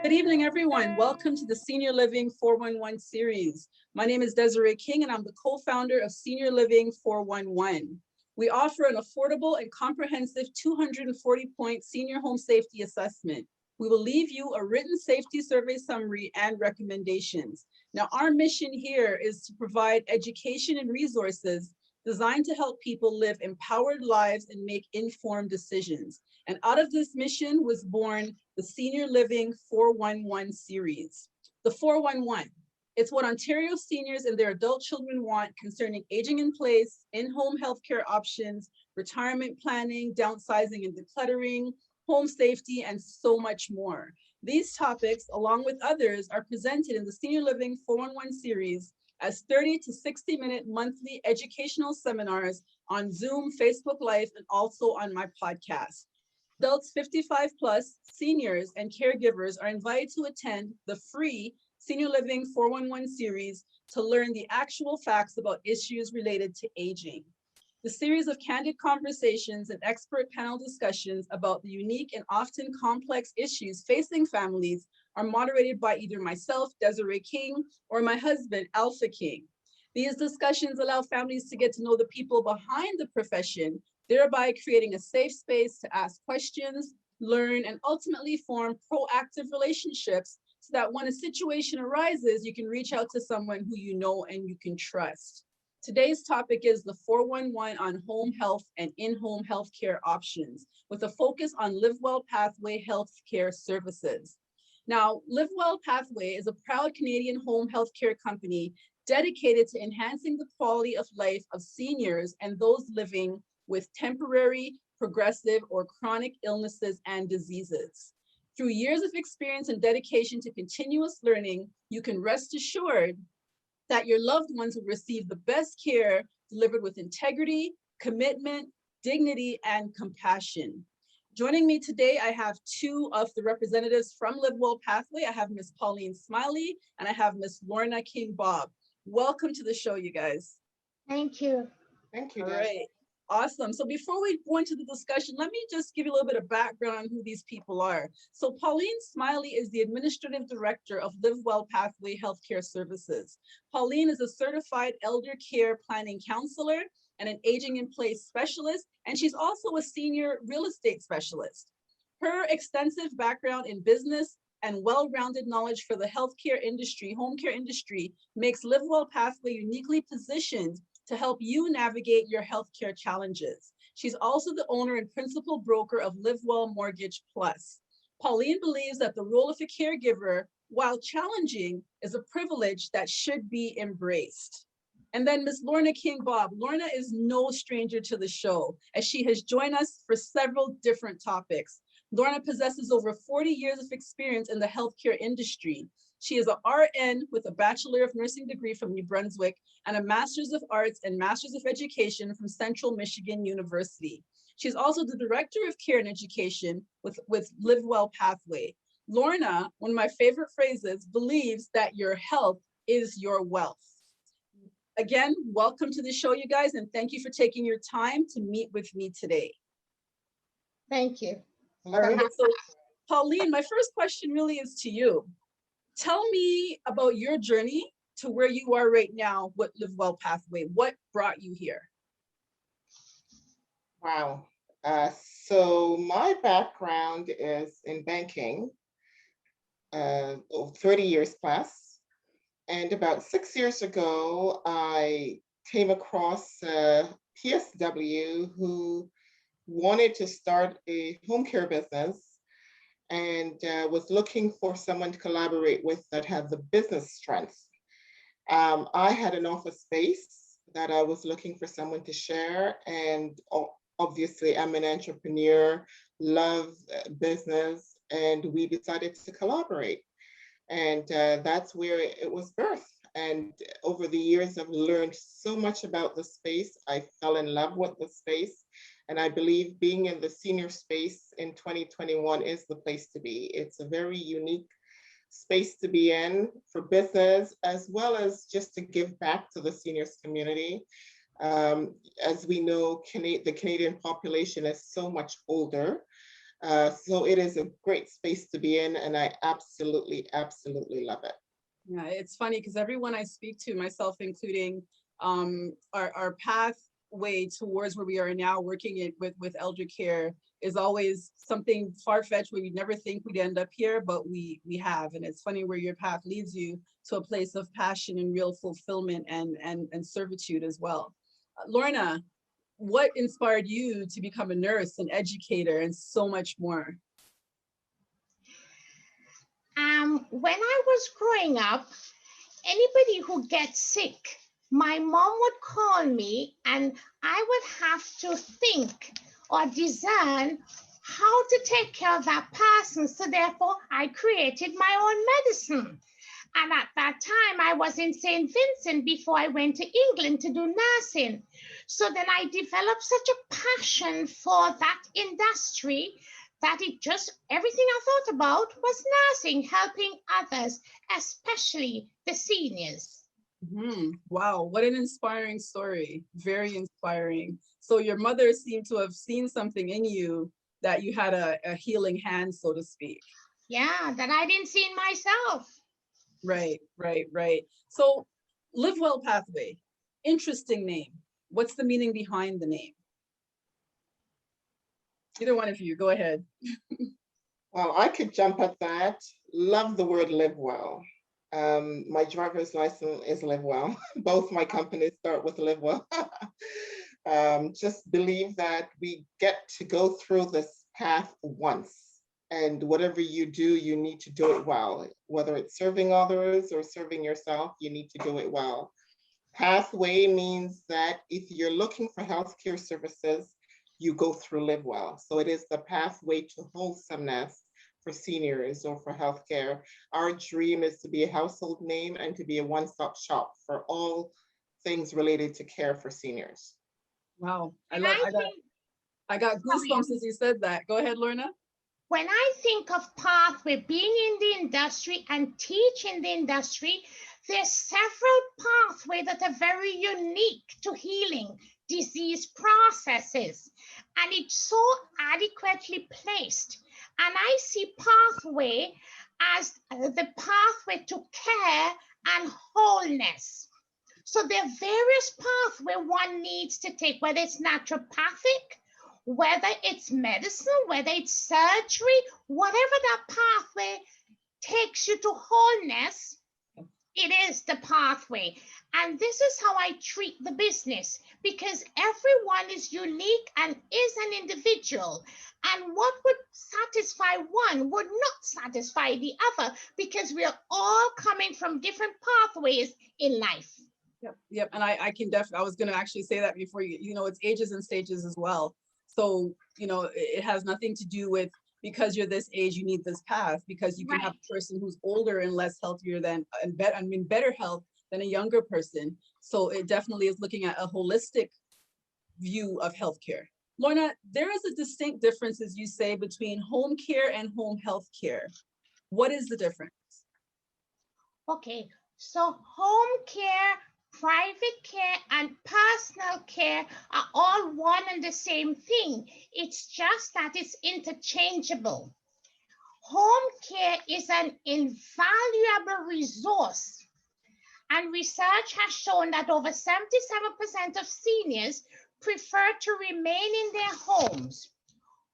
Good evening, everyone. Welcome to the Senior Living 411 series. My name is Desiree King, and I'm the co-founder of Senior Living 411. We offer an affordable and comprehensive 240-point senior home safety assessment. We will leave you a written safety survey summary and recommendations. Now, our mission here is to provide education and resources designed to help people live empowered lives and make informed decisions. And out of this mission was born the Senior Living 411 series. The 411, it's what Ontario seniors and their adult children want concerning aging in place, in-home healthcare options, retirement planning, downsizing and decluttering, home safety, and so much more. These topics, along with others, are presented in the Senior Living 411 series as 30 to 60-minute monthly educational seminars on Zoom, Facebook Live, and also on my podcast. Adults 55 plus, seniors, and caregivers are invited to attend the free Senior Living 411 series to learn the actual facts about issues related to aging. The series of candid conversations and expert panel discussions about the unique and often complex issues facing families are moderated by either myself, Desiree King, or my husband, Alpha King. These discussions allow families to get to know the people behind the profession, thereby creating a safe space to ask questions, learn, and ultimately form proactive relationships so that when a situation arises, you can reach out to someone who you know and you can trust. Today's topic is the 411 on home health and in-home healthcare options, with a focus on Livewell Pathway Healthcare Services. Now, Livewell Pathway is a proud Canadian home healthcare company dedicated to enhancing the quality of life of seniors and those living with temporary, progressive, or chronic illnesses and diseases. Through years of experience and dedication to continuous learning, you can rest assured that your loved ones will receive the best care delivered with integrity, commitment, dignity, and compassion. Joining me today, I have two of the representatives from Livewell Pathway. I have Miss Pauline Smiley and I have Miss Lorna King-Bobb. Welcome to the show, you guys. Thank you. Thank you. All right. Awesome. So before we go into the discussion, let me just give you a little bit of background on who these people are. So Pauline Smiley is the Administrative Director of Livewell Pathway Healthcare Services. Pauline is a certified elder care planning counselor and an aging in place specialist, and she's also a senior real estate specialist. Her extensive background in business and well-rounded knowledge for the healthcare industry, home care industry, makes Livewell Pathway uniquely positioned to help you navigate your healthcare challenges. She's also the owner and principal broker of Livewell Mortgage Plus. Pauline believes that the role of a caregiver, while challenging, is a privilege that should be embraced. And then Ms. Lorna King-Bobb. Lorna is no stranger to the show, as she has joined us for several different topics. Lorna possesses over 40 years of experience in the healthcare industry. She is an RN with a Bachelor of Nursing degree from New Brunswick and a Master's of Arts and Master's of Education from Central Michigan University. She's also the Director of Care and Education with Livewell Pathway. Lorna, one of my favorite phrases, believes that your health is your wealth. Again, welcome to the show, you guys, and thank you for taking your time to meet with me today. Thank you. All right, so Pauline, my first question really is to you. Tell me about your journey to where you are right now with Livewell Pathway. What brought you here? Wow. So my background is in banking, 30 years plus. And about 6 years ago, I came across a PSW who wanted to start a home care business and was looking for someone to collaborate with that had the business strength. I had an office space that I was looking for someone to share, and obviously I'm an entrepreneur, love business, and we decided to collaborate. And that's where it was birthed. And over the years, I've learned so much about the space. I fell in love with the space. And I believe being in the senior space in 2021 is the place to be. It's a very unique space to be in for business, as well as just to give back to the seniors community. As we know, the Canadian population is so much older. So it is a great space to be in, and I absolutely, absolutely love it. Yeah, it's funny because everyone I speak to, myself including, our pathway towards where we are now, working it with elder care, is always something far-fetched where we'd never think we'd end up here, but we have. And it's funny where your path leads you to a place of passion and real fulfillment and servitude as well. Lorna, what inspired you to become a nurse, an educator, and so much more? When I was growing up, anybody who gets sick, my mom would call me and I would have to think or discern how to take care of that person. So therefore, I created my own medicine. And at that time, I was in St. Vincent before I went to England to do nursing. So then I developed such a passion for that industry that it just, everything I thought about was nursing, helping others, especially the seniors. Wow, what an inspiring story. Very inspiring. So your mother seemed to have seen something in you, that you had a healing hand, so to speak. Yeah, that I didn't see in myself. Right, right, right. So Livewell Pathway, interesting name. What's the meaning behind the name? Either one of you, go ahead. Well, I could jump at that. Love the word live well. My driver's license is live well. Both my companies start with live well. Just believe that we get to go through this path once. And whatever you do, you need to do it well. Whether it's serving others or serving yourself, you need to do it well. Pathway means that if you're looking for healthcare services, you go through Livewell. So it is the pathway to wholesomeness for seniors or for healthcare. Our dream is to be a household name and to be a one-stop shop for all things related to care for seniors. Wow, And I think, I got sorry, goosebumps as you said that. Go ahead, Lorna. when I think of pathway, being in the industry and teaching the industry, there's several pathways that are very unique to healing disease processes, and it's so adequately placed. And I see pathway as the pathway to care and wholeness. So there are various pathways one needs to take, whether it's naturopathic, whether it's medicine, whether it's surgery, whatever that pathway takes you to wholeness, it is the pathway. And this is how I treat the business, because everyone is unique and is an individual. And what would satisfy one would not satisfy the other, because we are all coming from different pathways in life. Yep, yep. And I can definitely, I was going to actually say that before it's ages and stages as well. So, it has nothing to do with, because you're this age, you need this path, because you can have a person who's older and less healthier than, and better health than a younger person. So it definitely is looking at a holistic view of healthcare. Lorna, there is a distinct difference, as you say, between home care and home health care. What is the difference? Okay, so home care, private care, and personal care are all one and the same thing. It's just that it's interchangeable. Home care is an invaluable resource, and research has shown that over 77% of seniors prefer to remain in their homes.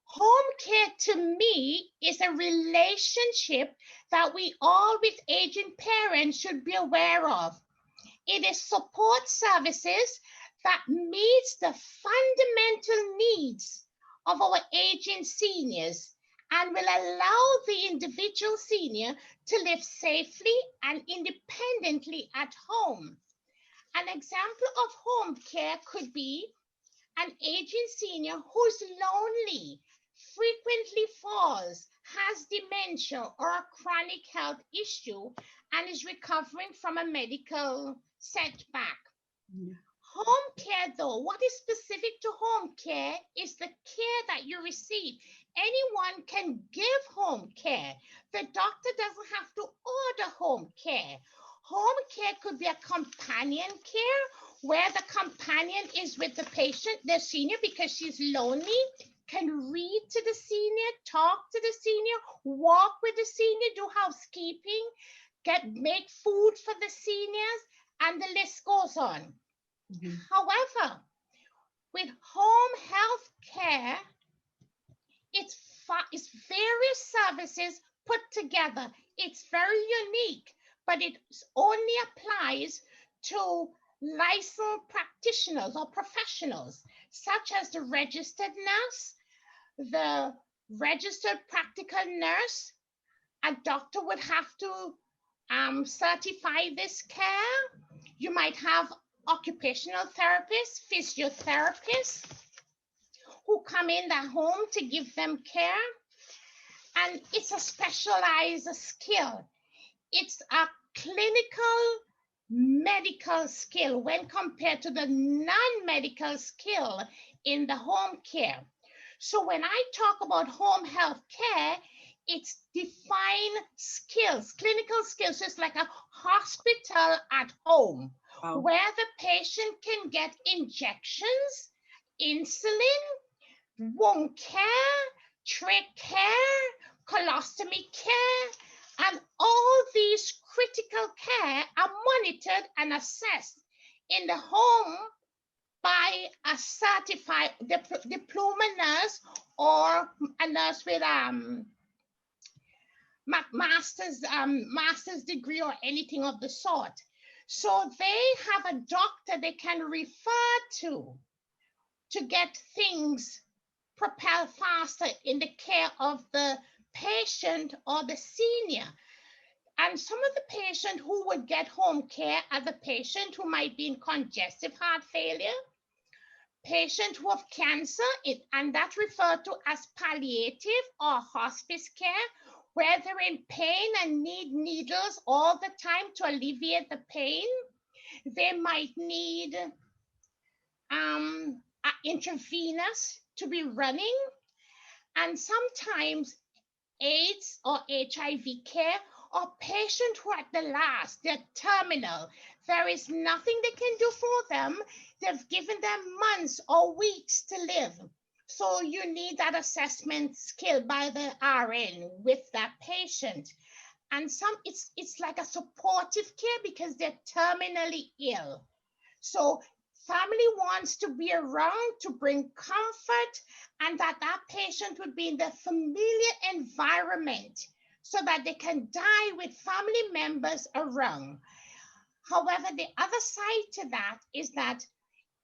Home care to me is a relationship that we all with aging parents should be aware of. It is support services that meets the fundamental needs of our aging seniors and will allow the individual senior to live safely and independently at home. An example of home care could be an aging senior who's lonely, frequently falls, has dementia or a chronic health issue, and is recovering from a medical setback. Home care, though, what is specific to home care is the care that you receive. Anyone can give home care. The doctor doesn't have to order home care. Home care could be a companion care where the companion is with the patient, the senior, because she's lonely, can read to the senior, talk to the senior, walk with the senior, do housekeeping, make food for the seniors, and the list goes on. However, with home health care, it's various services put together. It's very unique, but it only applies to licensed practitioners or professionals, such as the registered nurse, the registered practical nurse. A doctor would have to certify this care. You might have occupational therapists, physiotherapists who come in their home to give them care. And it's a specialized skill. It's a clinical medical skill when compared to the non-medical skill in the home care. So when I talk about home health care, it's defined skills, clinical skills. It's like a hospital at home. Wow. Where the patient can get injections, insulin, wound care, trach care, colostomy care, and all these critical care are monitored and assessed in the home by a certified diploma nurse or a nurse with master's degree or anything of the sort. So they have a doctor they can refer to get things propel faster in the care of the patient or the senior. And some of the patient who would get home care are the patient who might be in congestive heart failure, patient who have cancer, and that's referred to as palliative or hospice care, where they're in pain and need needles all the time to alleviate the pain. They might need intravenous to be running, and sometimes AIDS or HIV care, or patients who are at the last, they're terminal. There is nothing they can do for them. They've given them months or weeks to live. So you need that assessment skill by the RN with that patient. And it's like a supportive care because they're terminally ill. So family wants to be around to bring comfort, and that patient would be in the familiar environment so that they can die with family members around. However, the other side to that is that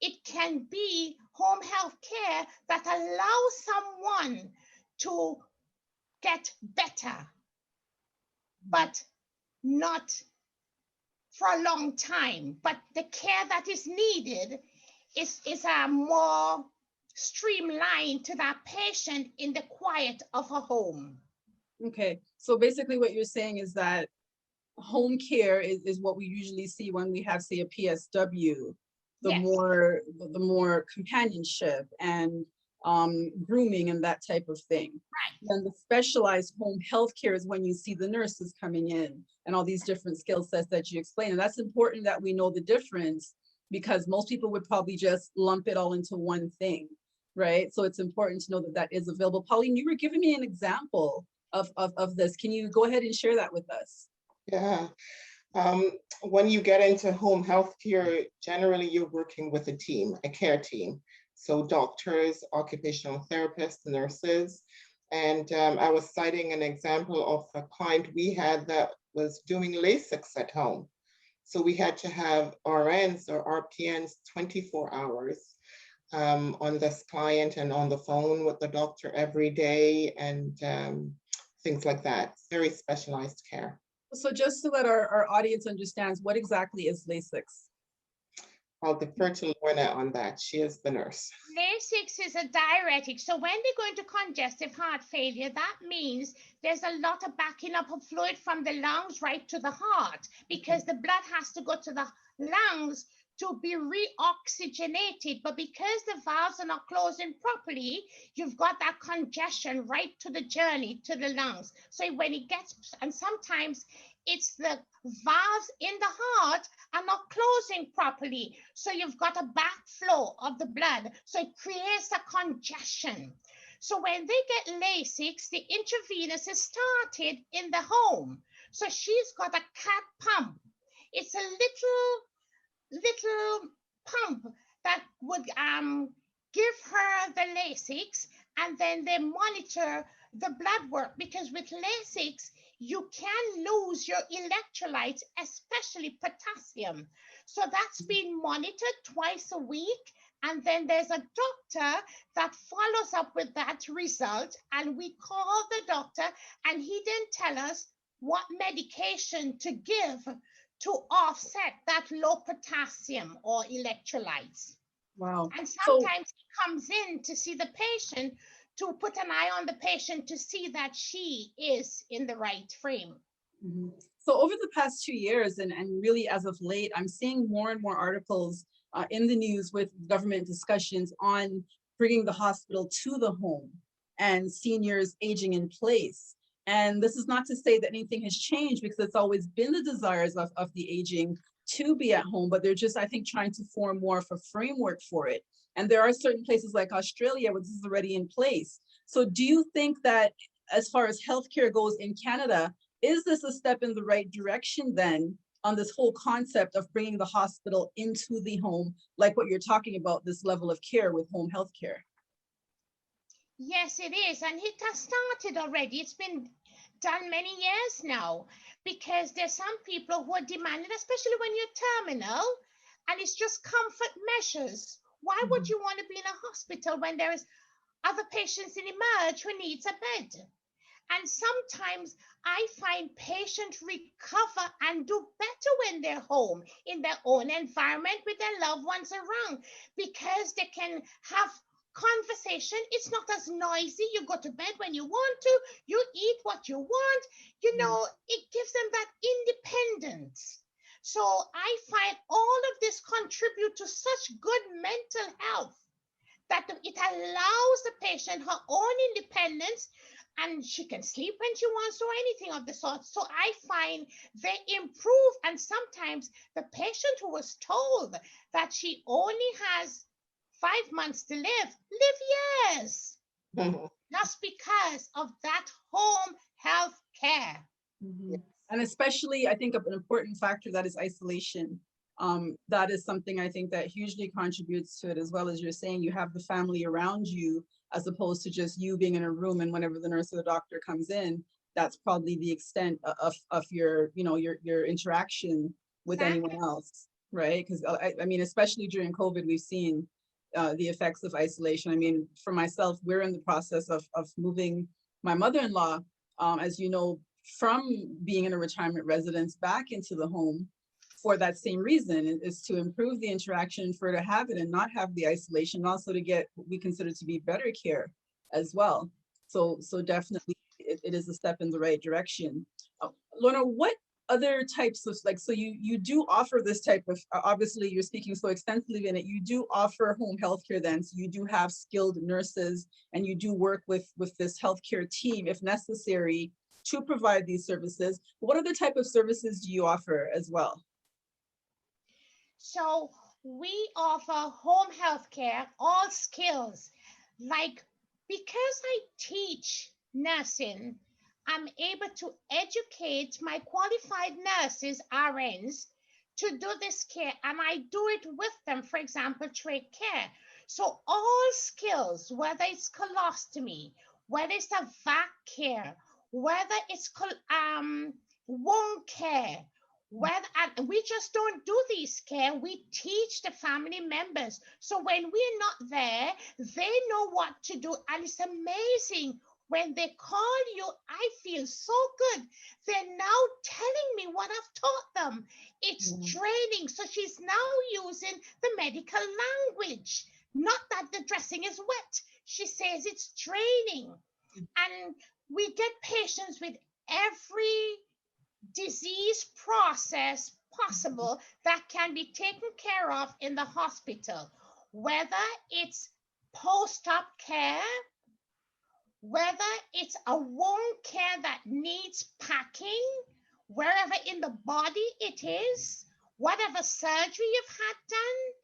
it can be home health care that allows someone to get better, but not for a long time. But the care that is needed is a more streamlined to that patient in the quiet of a home. Okay, so basically what you're saying is that home care is what we usually see when we have, say, a PSW, Yes. the more companionship and grooming and that type of thing. Right. And the specialized home health care is when you see the nurses coming in and all these different skill sets that you explained. And that's important that we know the difference, because most people would probably just lump it all into one thing, right? So it's important to know that that is available. Pauline, you were giving me an example of this. Can you go ahead and share that with us? Yeah. When you get into home health care, generally you're working with a team, a care team. So doctors, occupational therapists, nurses. And I was citing an example of a client we had that was doing LASIK at home. So we had to have RNs or RPNs 24 hours on this client and on the phone with the doctor every day and things like that. Very specialized care. So just so that our audience understands, what exactly is LASIK? I'll defer to Lorna on that. She is the nurse. LASIK is a diuretic. So when they go into congestive heart failure, that means there's a lot of backing up of fluid from the lungs right to the heart, because the blood has to go to the lungs to be reoxygenated. But because the valves are not closing properly, you've got that congestion right to the journey to the lungs. So when it gets, and sometimes it's the valves in the heart are not closing properly. So you've got a backflow of the blood. So it creates a congestion. So when they get LASIK, the intravenous is started in the home. So she's got a cat pump. It's a little pump that would give her the LASIK, and then they monitor the blood work, because with LASIK you can lose your electrolytes, especially potassium. So that's being monitored twice a week, and then there's a doctor that follows up with that result, and we call the doctor, and he then tell us what medication to give to offset that low potassium or electrolytes. Wow. And So, sometimes he comes in to see the patient, to put an eye on the patient to see that she is in the right frame. mhm. So over the past 2 years, and really as of late, I'm seeing more and more articles in the news with government discussions on bringing the hospital to the home and seniors aging in place. And this is not to say that anything has changed, because it's always been the desires of the aging to be at home, but they're just, I think, trying to form more of a framework for it. And there are certain places like Australia where this is already in place. So do you think that as far as healthcare goes in Canada, is this a step in the right direction then on this whole concept of bringing the hospital into the home, like what you're talking about, this level of care with home health care? Yes, it is. And it has started already. It's been done many years now, because there's some people who are demanding, especially when you're terminal, and it's just comfort measures. Why would you want to be in a hospital when there is other patients in emerge who needs a bed? And sometimes I find patients recover and do better when they're home in their own environment with their loved ones around, because they can have conversation. It's not as noisy. You go to bed when you want to, you eat what you want. It gives them that independence. So I find all of this contribute to such good mental health, that it allows the patient her own independence, and she can sleep when she wants or anything of the sort. So I find they improve. And sometimes the patient who was told that she only has 5 months to live years, just because of that home health care. Mhm. And especially, I think an important factor that is isolation. That is something I think that hugely contributes to it, as well. As you're saying, you have the family around you, as opposed to just you being in a room, and whenever the nurse or the doctor comes in, that's probably the extent of your, your interaction with anyone else, right? Because I mean, especially during COVID, we've seen the effects of isolation. I mean, for myself, we're in the process of moving my mother-in-law, as you know, from being in a retirement residence back into the home for that same reason, is to improve the interaction, for her to have it and not have the isolation, and also to get what we consider to be better care as well. So definitely it is a step in the right direction. Lorna, what other types of, like, so you do offer this type of, obviously you're speaking so extensively in it, you do offer home healthcare then, so you do have skilled nurses, and you do work with this healthcare team if necessary to provide these services. What other type of services do you offer as well? So we offer home health care, all skills. Like, because I teach nursing, I'm able to educate my qualified nurses, RNs, to do this care, and I do it with them, for example, trach care. So all skills, whether it's colostomy, whether it's a vac care, whether it's wound care, and we just don't do these care, we teach the family members. So when we're not there, they know what to do. And it's amazing when they call you, I feel so good. They're now telling me what I've taught them. It's training. So she's now using the medical language. Not that the dressing is wet. She says it's training. And we get patients with every disease process possible that can be taken care of in the hospital, whether it's post-op care, whether it's a wound care that needs packing, wherever in the body it is, whatever surgery you've had done.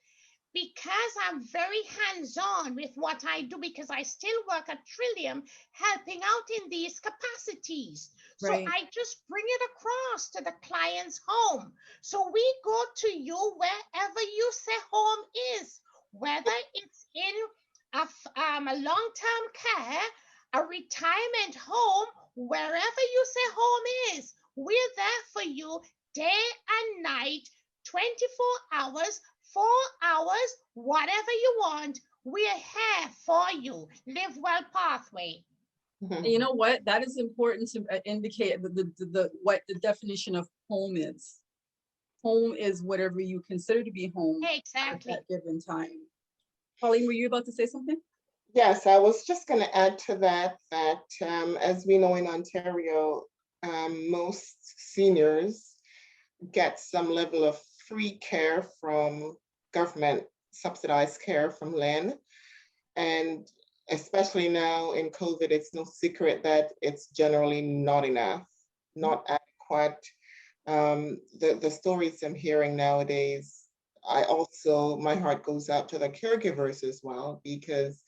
because I'm very hands-on with what I do, because I still work at Trillium helping out in these capacities. So Right. I just bring it across to the client's home. So we go to you wherever you say home is, whether it's in a long-term care, a retirement home, wherever you say home is, we're there for you day and night, 24 hours, 4 hours, whatever you want. We're here for you. Livewell Pathway. And you know what? That is important to indicate what the definition of home is. Home is whatever you consider to be home Exactly. at that given time. Pauline, were you about to say something? Yes, I was just going to add to that, as we know in Ontario, most seniors get some level of free care from government subsidized care from LIN. And especially now in COVID, it's no secret that it's generally not enough, not adequate. The stories I'm hearing nowadays, my heart goes out to the caregivers as well, because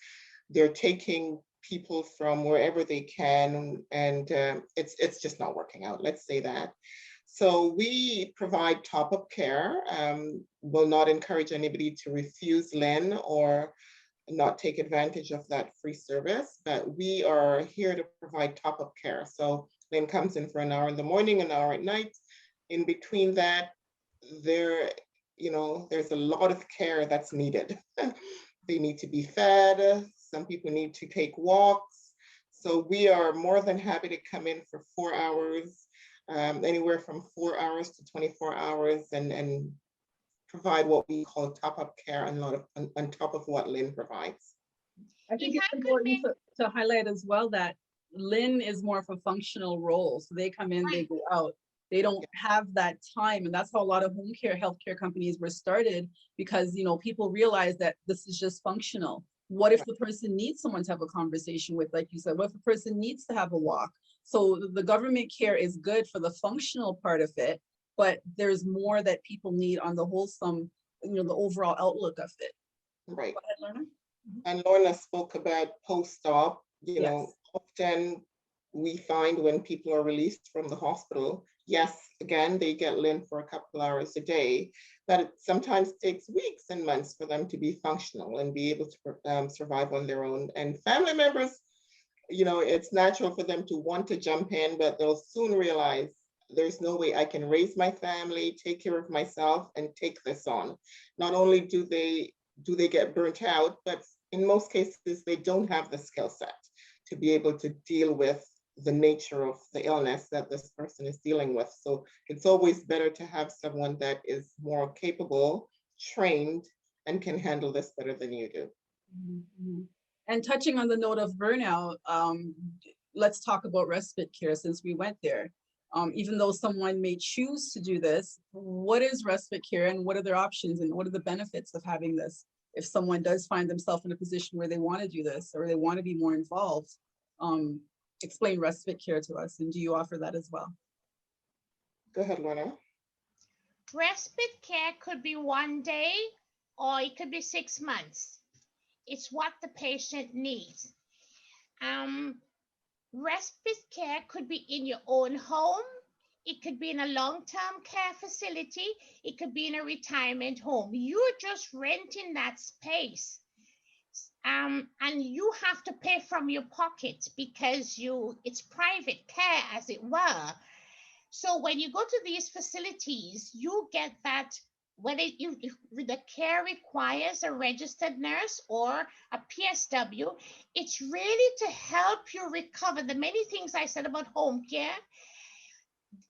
they're taking people from wherever they can, and it's just not working out. Let's say that. So we provide top-up care. Will not encourage anybody to refuse LIN or not take advantage of that free service, but we are here to provide top-up care. So LIN comes in for an hour in the morning, an hour at night. In between that, there's a lot of care that's needed. They need to be fed. Some people need to take walks. So we are more than happy to come in for 4 hours, anywhere from 4 hours to 24 hours, and provide what we call top-up care on top of what LIN provides. I think If it's I could important make to highlight as well that LIN is more of a functional role. So they come in, they go out. They don't have that time. And that's how a lot of home care, healthcare companies were started, because, people realize that this is just functional. What if the person needs someone to have a conversation with, like you said? What if the person needs to have a walk? So the government care is good for the functional part of it, but there's more that people need on the wholesome, the overall outlook of it. Right. Go ahead, Lorna. And Lorna spoke about post-op. Yes. Often we find when people are released from the hospital, yes, again, they get LIN for a couple hours a day, but it sometimes takes weeks and months for them to be functional and be able to survive on their own. And family members, it's natural for them to want to jump in, but they'll soon realize there's no way I can raise my family, take care of myself, and take this on. Not only do they get burnt out, but in most cases, they don't have the skill set to be able to deal with the nature of the illness that this person is dealing with. So it's always better to have someone that is more capable, trained, and can handle this better than you do. Mm-hmm. And touching on the note of burnout, let's talk about respite care since we went there. Even though someone may choose to do this, what is respite care and what are their options and what are the benefits of having this? If someone does find themselves in a position where they want to do this or they want to be more involved, explain respite care to us. And do you offer that as well? Go ahead, Lorna. Respite care could be 1 day or it could be 6 months. It's what the patient needs. Respite care could be in your own home. It could be in a long-term care facility. It could be in a retirement home. You're just renting that space. And you have to pay from your pocket because it's private care, as it were. So when you go to these facilities, you get that if the care requires a registered nurse or a PSW, it's really to help you recover. The many things I said about home care,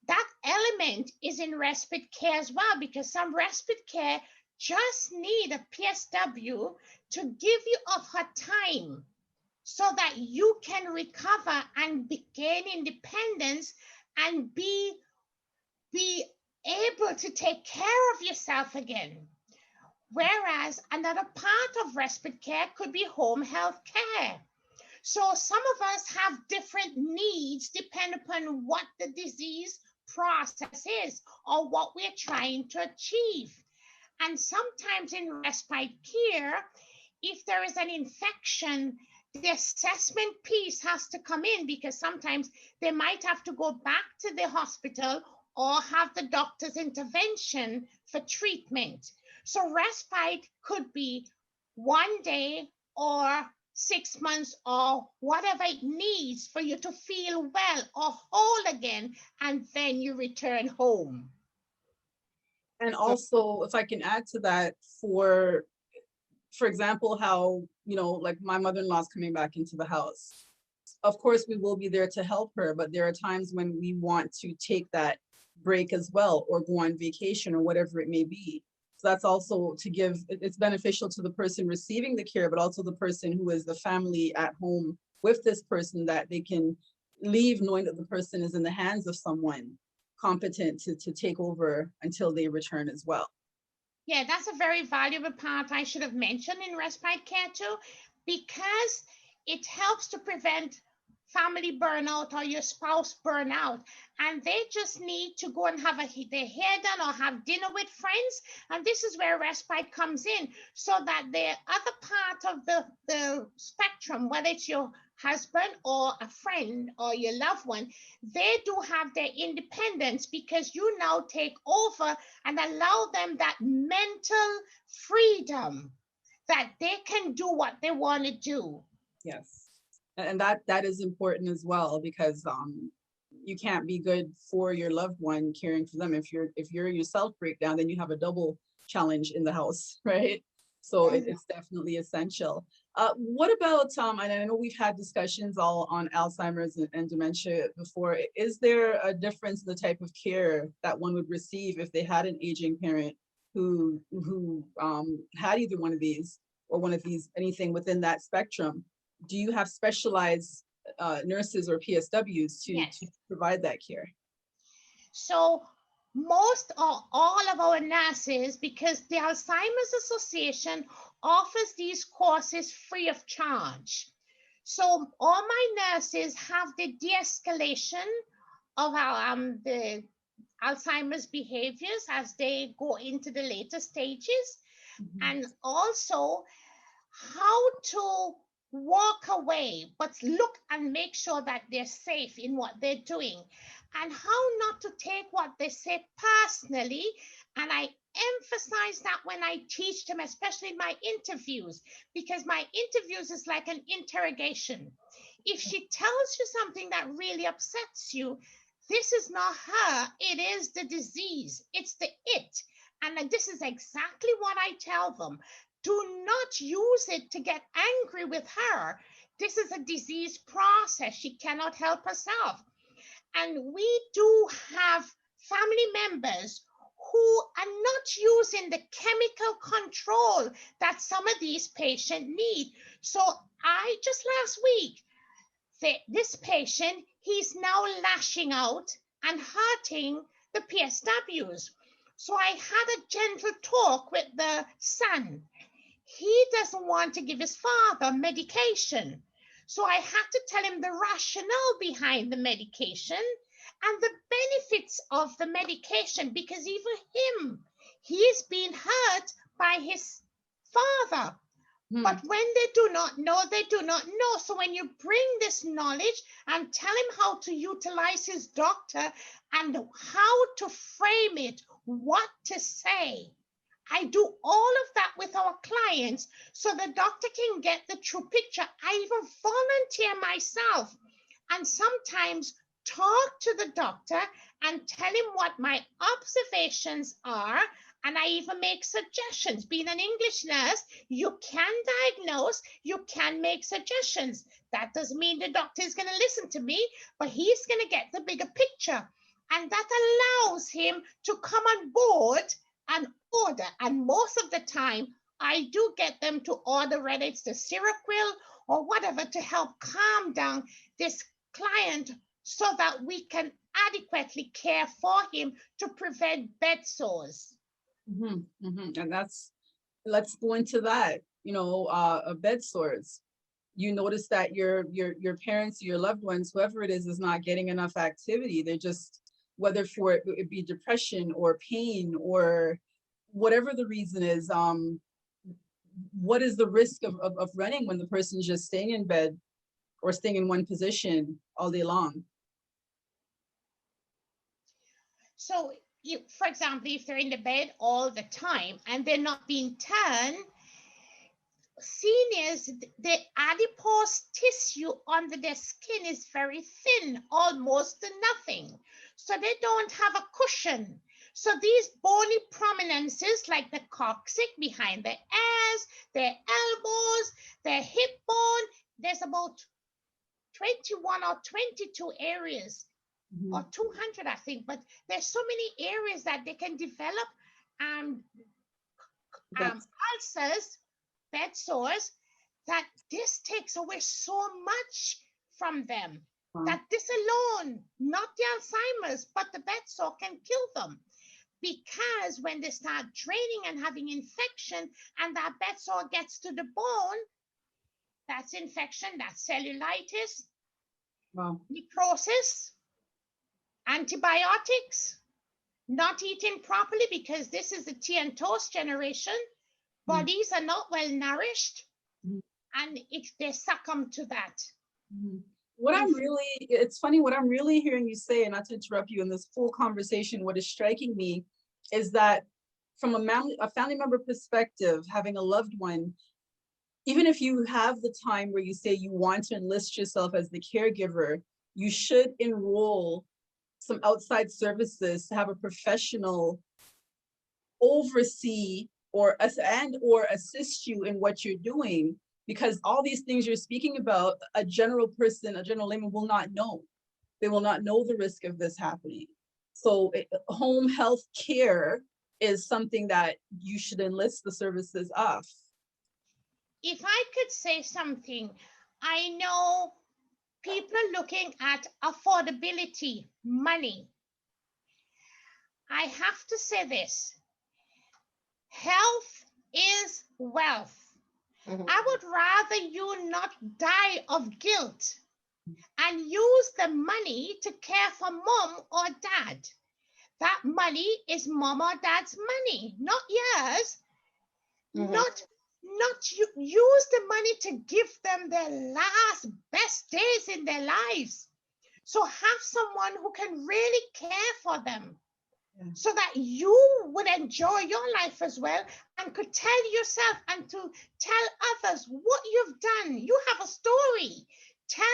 that element is in respite care as well, because some respite care just need a PSW to give you of her time so that you can recover and gain independence and be able to take care of yourself again. Whereas another part of respite care could be home health care. So some of us have different needs depending upon what the disease process is or what we're trying to achieve. And sometimes in respite care, if there is an infection, the assessment piece has to come in because sometimes they might have to go back to the hospital or have the doctor's intervention for treatment. So respite could be 1 day or 6 months or whatever it needs for you to feel well or whole again, and then you return home. And So, also, if I can add to that, for example, how, like my mother-in-law is coming back into the house. Of course, we will be there to help her, but there are times when we want to take that break as well, or go on vacation or whatever it may be. So that's also to give, it's beneficial to the person receiving the care, but also the person who is the family at home with this person, that they can leave knowing that the person is in the hands of someone competent to take over until they return as well. Yeah, that's a very valuable part I should have mentioned in respite care too, because it helps to prevent family burnout or your spouse burnout. And they just need to go and have their hair done or have dinner with friends. And this is where respite comes in, so that the other part of the spectrum, whether it's your husband or a friend or your loved one, they do have their independence because you now take over and allow them that mental freedom that they can do what they want to do. Yes. And that is important as well, because you can't be good for your loved one caring for them. If you're yourself breakdown, then you have a double challenge in the house, right? So it's definitely essential. What about and I know we've had discussions all on Alzheimer's and dementia before. Is there a difference in the type of care that one would receive if they had an aging parent who had either one of these, or one of these, anything within that spectrum? Do you have specialized nurses or PSWs to Yes. provide that care? So most or all of our nurses, because the Alzheimer's Association offers these courses free of charge. So all my nurses have the de-escalation of the Alzheimer's behaviors as they go into the later stages, and also how to walk away, but look and make sure that they're safe in what they're doing, and how not to take what they say personally. And I emphasize that when I teach them, especially in my interviews, because my interviews is like an interrogation. If she tells you something that really upsets you, this is not her, it is the disease, it's the it. And this is exactly what I tell them. Do not use it to get angry with her. This is a disease process. She cannot help herself. And we do have family members who are not using the chemical control that some of these patients need. So I just last week, this patient, he's now lashing out and hurting the PSWs. So I had a gentle talk with the son. He doesn't want to give his father medication. So I had to tell him the rationale behind the medication and the benefits of the medication, because even him, he's been hurt by his father. But when they do not know, they do not know. So when you bring this knowledge and tell him how to utilize his doctor and how to frame it, what to say, I do all of that with our clients so the doctor can get the true picture. I even volunteer myself and sometimes talk to the doctor and tell him what my observations are. And I even make suggestions. Being an English nurse, you can diagnose, you can make suggestions. That doesn't mean the doctor is going to listen to me, but he's going to get the bigger picture. And that allows him to come on board and order. And most of the time, I do get them to order, whether it's the Seroquel or whatever, to help calm down this client so that we can adequately care for him to prevent bed sores. And let's go into that. Bed sores. You notice that your parents, your loved ones, whoever it is not getting enough activity. They're just, whether for it be depression or pain or whatever the reason is, what is the risk of running when the person's just staying in bed or staying in one position all day long? So, for example, if they're in the bed all the time and they're not being turned, seniors, the adipose tissue under their skin is very thin, almost to nothing. So they don't have a cushion. So these bony prominences like the coccyx behind the ears, their elbows, their hip bone, there's about 21 or 22 areas or 200, I think, but there's so many areas that they can develop ulcers, bed sores, that this takes away so much from them. That this alone, not the Alzheimer's, but the bed sore can kill them. Because when they start draining and having infection and that bed sore gets to the bone, that's infection, that's cellulitis, necrosis, antibiotics, not eating properly because this is the tea and toast generation. Bodies are not well nourished, and they succumb to that. It's funny, what I'm really hearing you say, and not to interrupt you in this full conversation, what is striking me is that from a family member perspective, having a loved one, even if you have the time where you say you want to enlist yourself as the caregiver, you should enroll some outside services to have a professional oversee or assist you in what you're doing, because all these things you're speaking about, a general person, a general layman will not know. They will not know the risk of this happening. So home health care is something that you should enlist the services of. If I could say something, I know people are looking at affordability, money. I have to say this. Health is wealth. I would rather you not die of guilt and use the money to care for mom or dad. That money is mom or dad's money, not yours. Not you use the money to give them their last best days in their lives. So have someone who can really care for them, so that you would enjoy your life as well and could tell yourself and to tell others what you've done. You have a story. Tell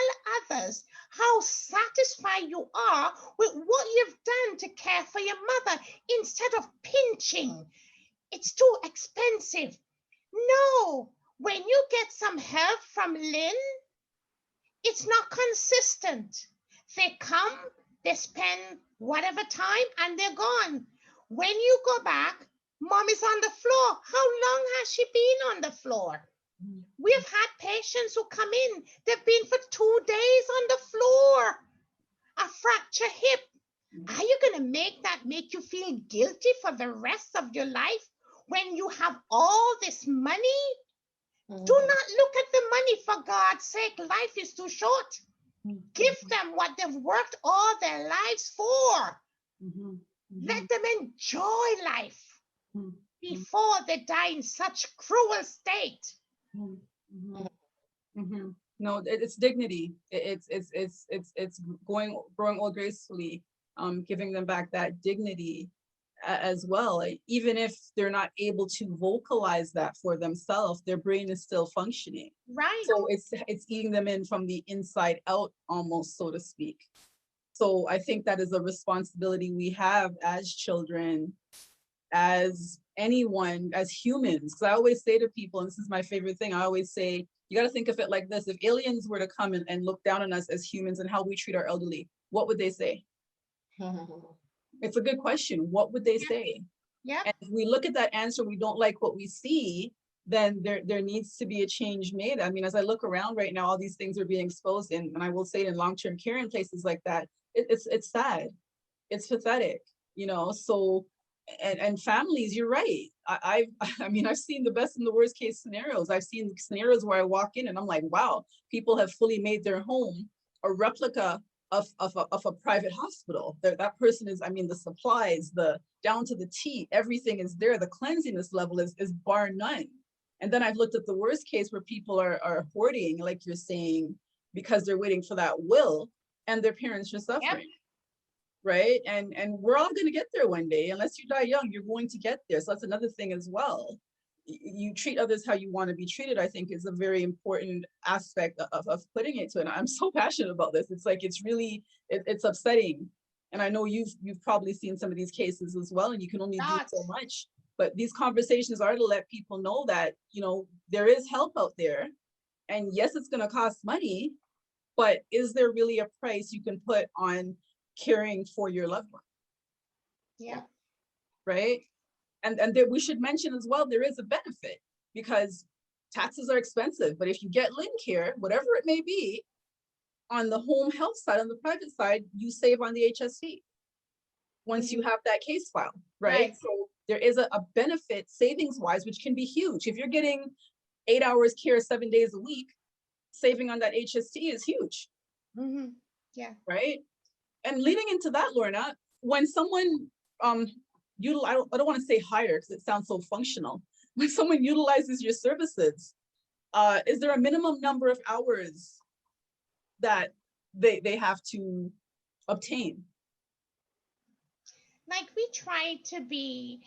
others how satisfied you are with what you've done to care for your mother instead of pinching. It's too expensive. No, when you get some help from Lynn, it's not consistent. They come, they spend whatever time and they're gone. When you go back, mom is on the floor. How long has she been on the floor? We've had patients who come in, they've been for 2 days on the floor, a fractured hip. Are you going to make you feel guilty for the rest of your life when you have all this money? Do not look at the money, for God's sake. Life is too short. Give them what they've worked all their lives for. Let them enjoy life before they die in such cruel state. No, it's dignity. It's growing old gracefully, giving them back that dignity as well. Even if they're not able to vocalize that for themselves, their brain is still functioning. Right. So it's eating them in from the inside out, almost, so to speak. So I think that is a responsibility we have as children, as anyone, as humans. Because I always say to people, and this is my favorite thing, I always say, you got to think of it like this. If aliens were to come and look down on us as humans and how we treat our elderly, what would they say? It's a good question. What would they say? Yeah. And if we look at that answer, we don't like what we see, then there needs to be a change made. I mean, as I look around right now, all these things are being exposed in, and I will say it, in long-term care and places like that, it's sad. It's pathetic, you know. So, and families, you're right. I mean, I've seen the best and the worst case scenarios. I've seen scenarios where I walk in and I'm like, wow, people have fully made their home a replica of a private hospital. That person is, I mean, the supplies, the down to the T, everything is there. The cleanliness level is bar none. And then I've looked at the worst case where people are hoarding, like you're saying, because they're waiting for that will, and their parents are suffering. Yep. Right? And we're all going to get there one day. Unless you die young, you're going to get there. So that's another thing as well. You treat others how you want to be treated, I think, is a very important aspect of putting it to it. And I'm so passionate about this. It's like, it's really, it's upsetting. And I know you've probably seen some of these cases as well, and you can only do so much. But these conversations are to let people know that, you know, there is help out there. And yes, it's going to cost money, but is there really a price you can put on caring for your loved one? Yeah. Right. And that we should mention as well, there is a benefit, because taxes are expensive, but if you get Lynn Care, whatever it may be, on the home health side, on the private side, you save on the HST once you have that case file, right? So there is a benefit savings wise, which can be huge. If you're getting 8 hours care 7 days a week, saving on that HST is huge. Yeah. Right. And leading into that, Lorna, when someone I don't want to say hire because it sounds so functional. When someone utilizes your services, is there a minimum number of hours that they have to obtain? Like, we try to be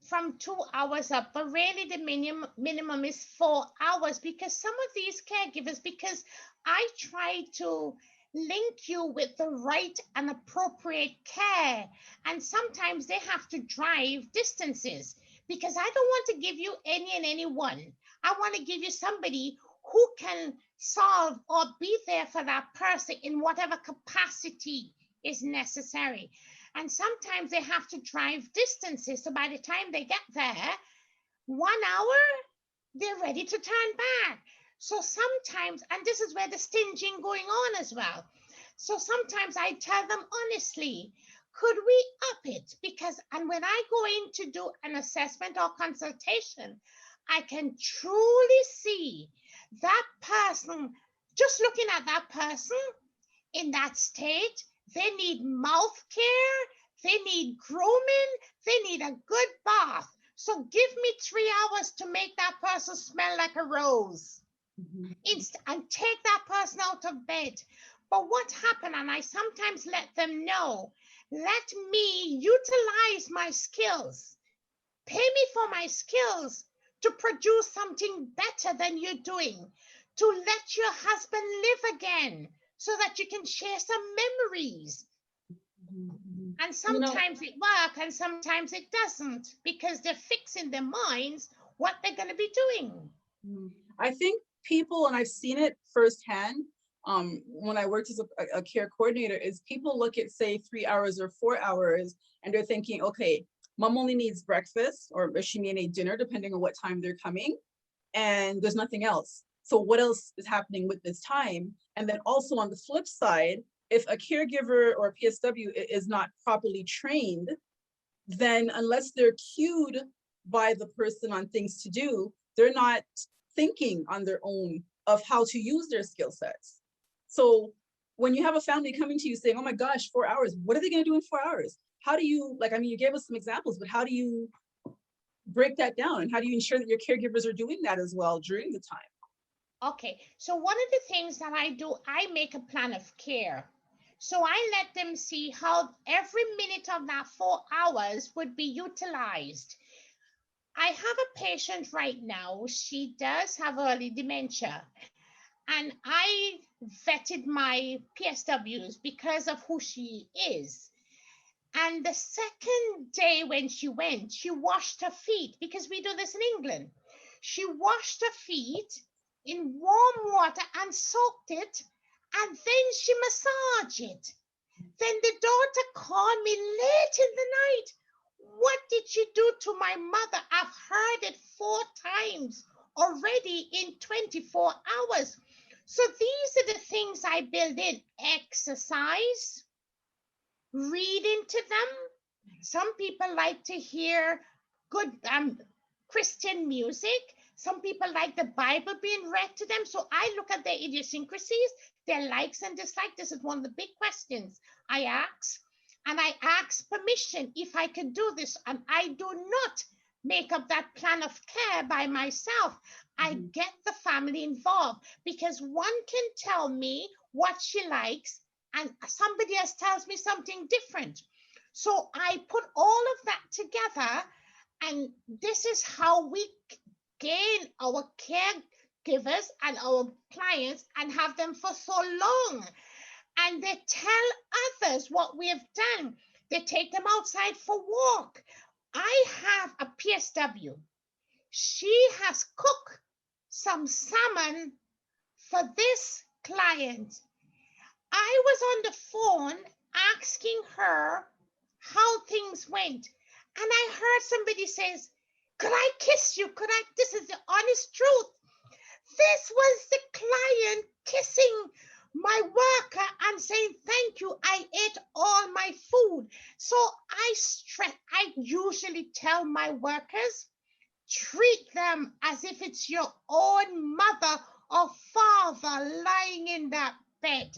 from 2 hours up, but really the minimum is 4 hours, because some of these caregivers, because I try to link you with the right and appropriate care, and sometimes they have to drive distances, because I don't want to give you any and anyone. I want to give you somebody who can solve or be there for that person in whatever capacity is necessary. And sometimes they have to drive distances. So by the time they get there, 1 hour, they're ready to turn back. So sometimes, and this is where the stinging going on as well. So sometimes I tell them honestly, could we up it? Because, and when I go in to do an assessment or consultation, I can truly see that person, just looking at that person in that state, they need mouth care, they need grooming, they need a good bath. So give me 3 hours to make that person smell like a rose and take that person out of bed. But what happened, and I sometimes let them know, let me utilize my skills. Pay me for my skills to produce something better than you're doing, to let your husband live again, so that you can share some memories. And sometimes it works and sometimes it doesn't, because they're fixing their minds what they're going to be doing. I think people, and I've seen it firsthand when I worked as a care coordinator, is people look at, say, 3 hours or 4 hours, and they're thinking, okay, mom only needs breakfast, or she may need dinner, depending on what time they're coming, and there's nothing else. So what else is happening with this time? And then also on the flip side, if a caregiver or a PSW is not properly trained, then unless they're cued by the person on things to do, they're not thinking on their own of how to use their skill sets. So when you have a family coming to you saying, oh my gosh, 4 hours, what are they going to do in 4 hours? How do you, like, I mean, you gave us some examples, but how do you break that down? And how do you ensure that your caregivers are doing that as well during the time? Okay, so one of the things that I do, I make a plan of care. So I let them see how every minute of that 4 hours would be utilized. I have a patient right now. She does have early dementia. And I vetted my PSWs because of who she is. And the second day when she went, she washed her feet, because we do this in England. She washed her feet in warm water and soaked it, and then she massaged it. Then the daughter called me late in the night. What did you do to my mother? I've heard it 4 times already in 24 hours. So these are the things I build in. Exercise, reading to them. Some people like to hear good Christian music. Some people like the Bible being read to them. So I look at their idiosyncrasies, their likes and dislikes. This is one of the big questions I ask. And I ask permission if I can do this. And I do not make up that plan of care by myself. I get the family involved, because one can tell me what she likes and somebody else tells me something different. So I put all of that together, and this is how we gain our caregivers and our clients and have them for so long. And they tell others what we have done. They take them outside for walk. I have a PSW. She has cooked some salmon for this client. I was on the phone asking her how things went. And I heard somebody says, could I kiss you? Could I? This is the honest truth. This was the client kissing my worker and saying, thank you, I ate all my food. So I usually tell my workers, treat them as if it's your own mother or father lying in that bed.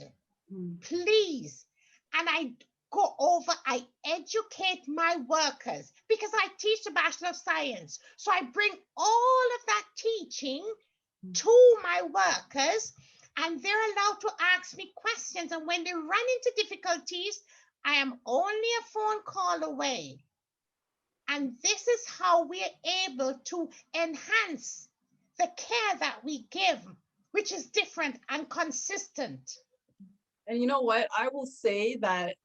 Please. And I educate my workers, because I teach the Bachelor of Science. So I bring all of that teaching to my workers, and they're allowed to ask me questions. And when they run into difficulties, I am only a phone call away. And this is how we are able to enhance the care that we give, which is different and consistent. And you know what? I will say that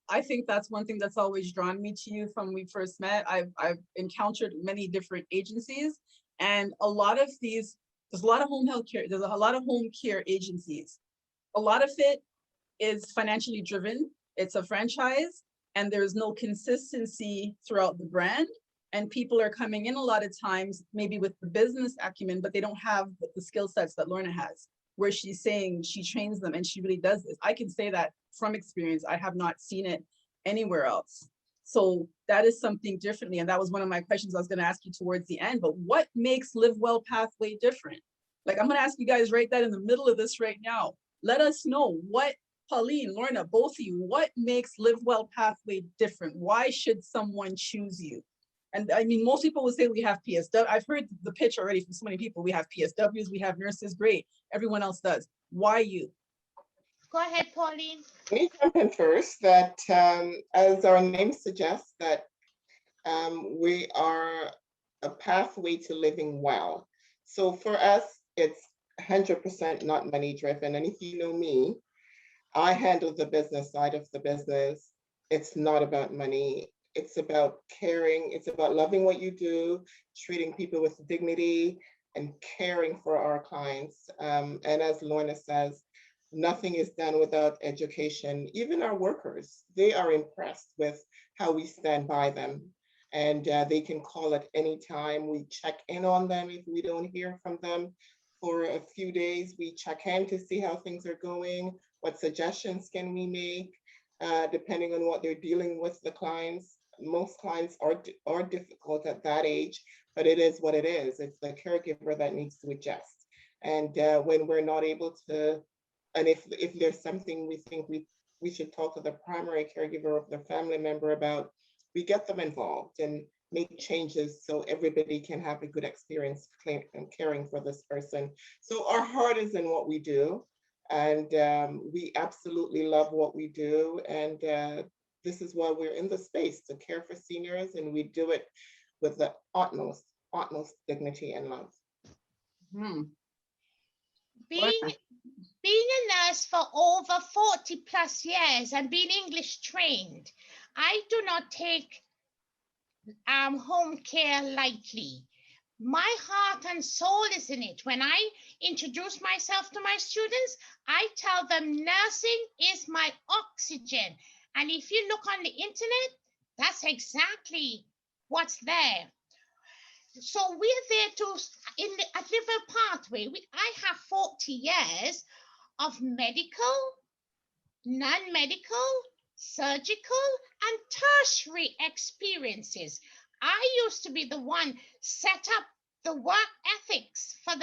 I think that's one thing that's always drawn me to you from when we first met. I've encountered many different agencies, and a lot of these, there's a lot of home health care, there's a lot of home care agencies. A lot of it is financially driven. It's a franchise, and there's no consistency throughout the brand. And people are coming in a lot of times, maybe with the business acumen, but they don't have the skill sets that Lorna has, where she's saying she trains them and she really does this. I can say that from experience. I have not seen it anywhere else. So that is something differently. And that was one of my questions I was going to ask you towards the end. But what makes Livewell Pathway different? Like, I'm going to ask you guys right that in the middle of this right now. Let us know what, Pauline, Lorna, both of you, what makes Livewell Pathway different? Why should someone choose you? And I mean, most people would say we have PSW. I've heard the pitch already from so many people. We have PSWs, we have nurses, great. Everyone else does. Why you? Go ahead, Pauline. Let me jump in first. That as our name suggests, that we are a pathway to living well. So for us, it's 100% not money driven. And if you know me, I handle the business side of the business. It's not about money. It's about caring. It's about loving what you do, treating people with dignity, and caring for our clients. And as Lorna says, nothing is done without education. Even our workers, they are impressed with how we stand by them. And they can call at any time. We check in on them if we don't hear from them for a few days. We check in to see how things are going. What suggestions can we make, depending on what they're dealing with the clients. Most clients are difficult at that age, but it is what it is. It's the caregiver that needs to adjust. And when we're not able to, and if there's something we think we should talk to the primary caregiver of the family member about, we get them involved and make changes so everybody can have a good experience caring for this person. So our heart is in what we do, and we absolutely love what we do. And this is why we're in the space to care for seniors, and we do it with the utmost dignity and love. Being a nurse for over 40 plus years and being English trained, I do not take home care lightly. My heart and soul is in it. When I introduce myself to my students, I tell them nursing is my oxygen. And if you look on the internet, that's exactly what's there. So we're there to, at Livewell Pathway, I have 40 years of medical, non-medical, surgical, and tertiary experiences. I used to be the one set up the work ethics for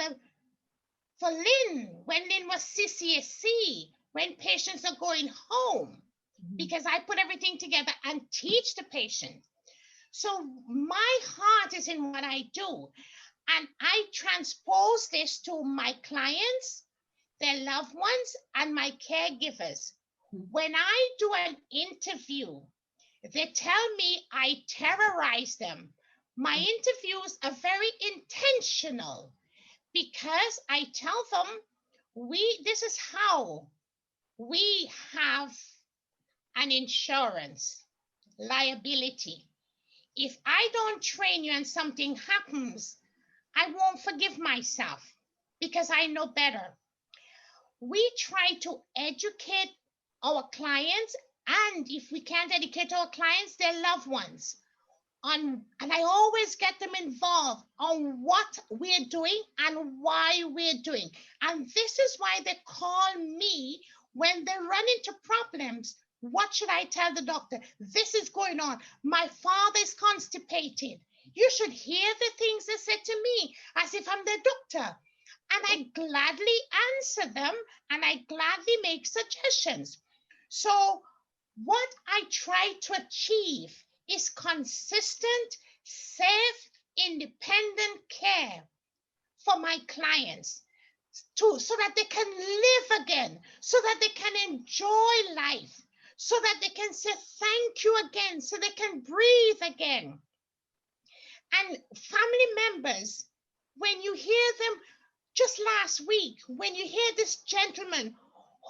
Lynn, when Lynn was CCSC, when patients are going home, because I put everything together and teach the patient. So my heart is in what I do. And I transpose this to my clients, their loved ones, and my caregivers. When I do an interview, they tell me I terrorize them. My interviews are very intentional because I tell them this is how we have an insurance liability. If I don't train you and something happens, I won't forgive myself because I know better. We try to educate our clients, and if we can't educate our clients, their loved ones, and I always get them involved on what we're doing and why we're doing. And this is why they call me when they run into problems. What should I tell the doctor? This is going on. My father is constipated. You should hear the things they said to me as if I'm their doctor. And I gladly answer them and I gladly make suggestions. So what I try to achieve is consistent, safe, independent care for my clients too, so that they can live again, so that they can enjoy life, so that they can say thank you again, so they can breathe again. And family members, when you hear them, just last week, when you hear this gentleman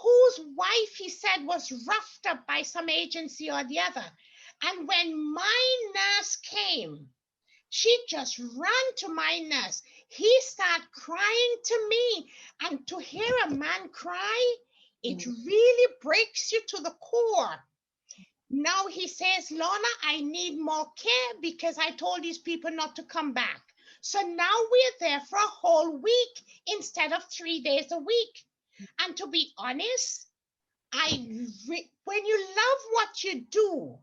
whose wife he said was roughed up by some agency or the other, and when my nurse came, she just ran to my nurse. He started crying to me, and to hear a man cry, it really breaks you to the core. Now he says, Lorna, I need more care because I told these people not to come back. So now we're there for a whole week instead of 3 days a week. And to be honest, when you love what you do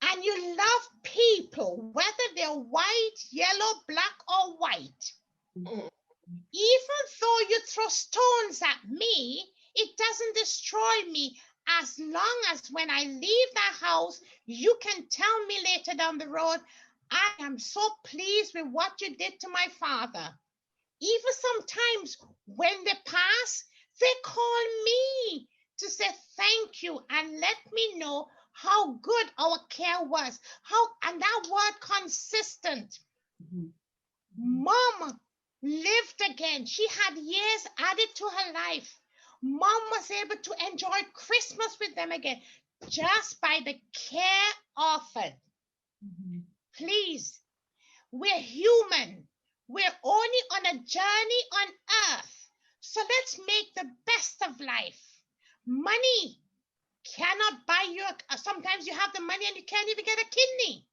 and you love people, whether they're white, yellow, black, or white, even though you throw stones at me, it doesn't destroy me, as long as when I leave the house, you can tell me later down the road, I am so pleased with what you did to my father. Even sometimes when they pass, they call me to say thank you and let me know how good our care was. And that word consistent. Mom lived again. She had years added to her life. Mom was able to enjoy Christmas with them again just by the care offered. Please, we're human. We're only on a journey on earth. So let's make the best of life. Money cannot buy you. Sometimes you have the money and you can't even get a kidney.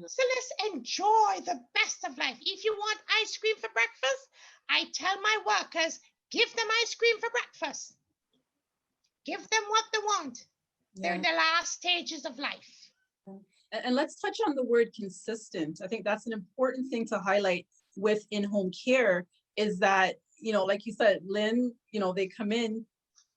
So let's enjoy the best of life. If you want ice cream for breakfast, I tell my workers, give them ice cream for breakfast. Give them what they want. They're in the last stages of life. And let's touch on the word consistent. I think that's an important thing to highlight with in-home care is that, like you said, Lynn, they come in,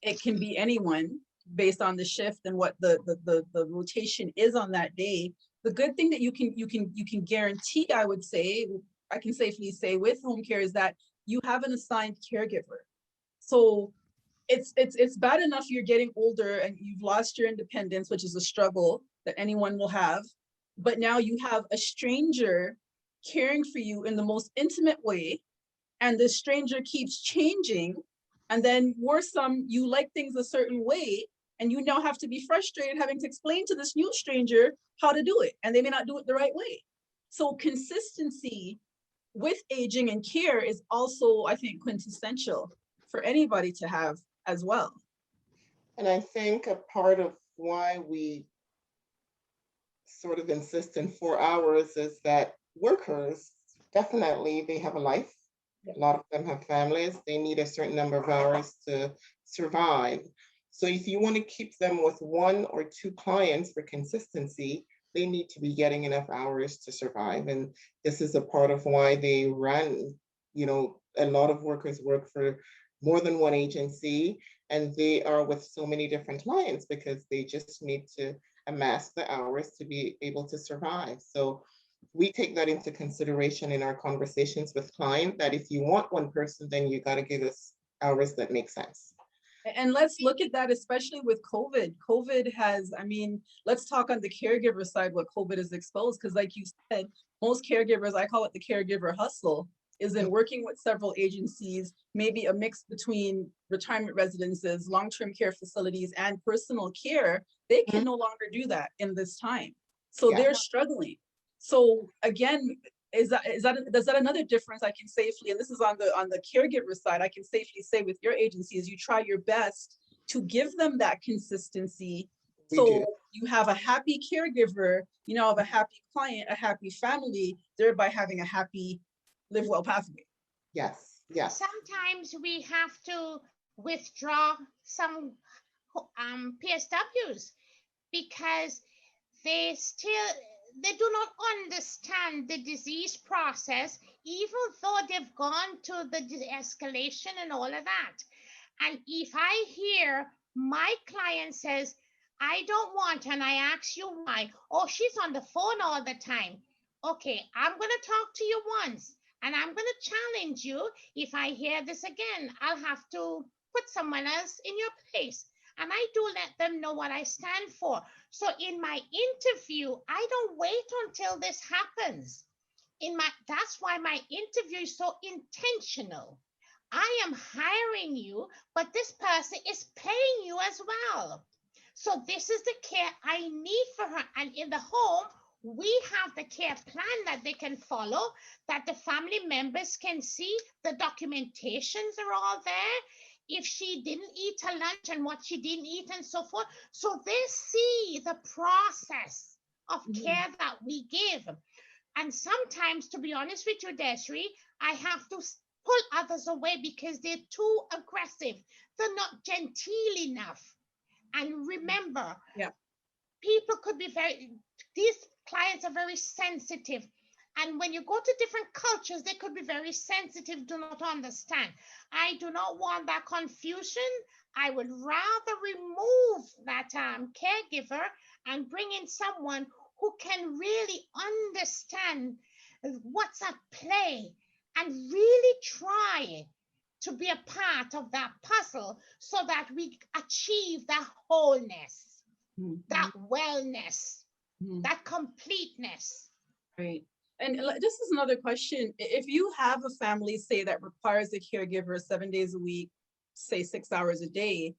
it can be anyone based on the shift and what the rotation is on that day. The good thing that you can guarantee, I would say, I can safely say with home care is that you have an assigned caregiver. So it's bad enough you're getting older and you've lost your independence, which is a struggle that anyone will have. But now you have a stranger caring for you in the most intimate way, and the stranger keeps changing. And then worse, you like things a certain way, and you now have to be frustrated having to explain to this new stranger how to do it, and they may not do it the right way. So consistency with aging and care is also, I think, quintessential for anybody to have as well. And I think a part of why we sort of insist in 4 hours is that workers, definitely, they have a life. A lot of them have families. They need a certain number of hours to survive. So if you want to keep them with 1 or 2 clients for consistency, they need to be getting enough hours to survive. And this is a part of why they run, a lot of workers work for more than one agency, and they are with so many different clients because they just need to amass the hours to be able to survive. So we take that into consideration in our conversations with clients, that if you want one person, then you got to give us hours that make sense. And let's look at that, especially with COVID. COVID has, I mean, let's talk on the caregiver side, what COVID has exposed, because like you said, most caregivers, I call it the caregiver hustle, is in working with several agencies, maybe a mix between retirement residences, long-term care facilities, and personal care. They can no longer do that in this time. So Yeah. they're struggling. So again, is that another difference I can safely, and this is on the caregiver side, I can safely say with your agencies, you try your best to give them that consistency. So you have a happy caregiver, of a happy client, a happy family, thereby having a happy Livewell pathway. Yes, yes. Sometimes we have to withdraw some PSWs because they do not understand the disease process, even though they've gone to the de-escalation and all of that. And if I hear my client says, I don't want, and I ask you why, oh, she's on the phone all the time. Okay, I'm going to talk to you once, and I'm going to challenge you. If I hear this again, I'll have to put someone else in your place. And I do let them know what I stand for. So in my interview, I don't wait until this happens. That's why my interview is so intentional. I am hiring you, but this person is paying you as well. So this is the care I need for her. And in the home, we have the care plan that they can follow, that the family members can see. The documentations are all there. If she didn't eat her lunch and what she didn't eat and so forth. So they see the process of care that we give. And sometimes, to be honest with you, Desiree, I have to pull others away because they're too aggressive. They're not genteel enough. And remember, people could be these clients are very sensitive. And when you go to different cultures, they could be very sensitive, do not understand. I do not want that confusion. I would rather remove that caregiver and bring in someone who can really understand what's at play and really try to be a part of that puzzle so that we achieve that wholeness, that wellness, that completeness. Right. And this is another question. If you have a family, say, that requires a caregiver 7 days a week, say 6 hours a day,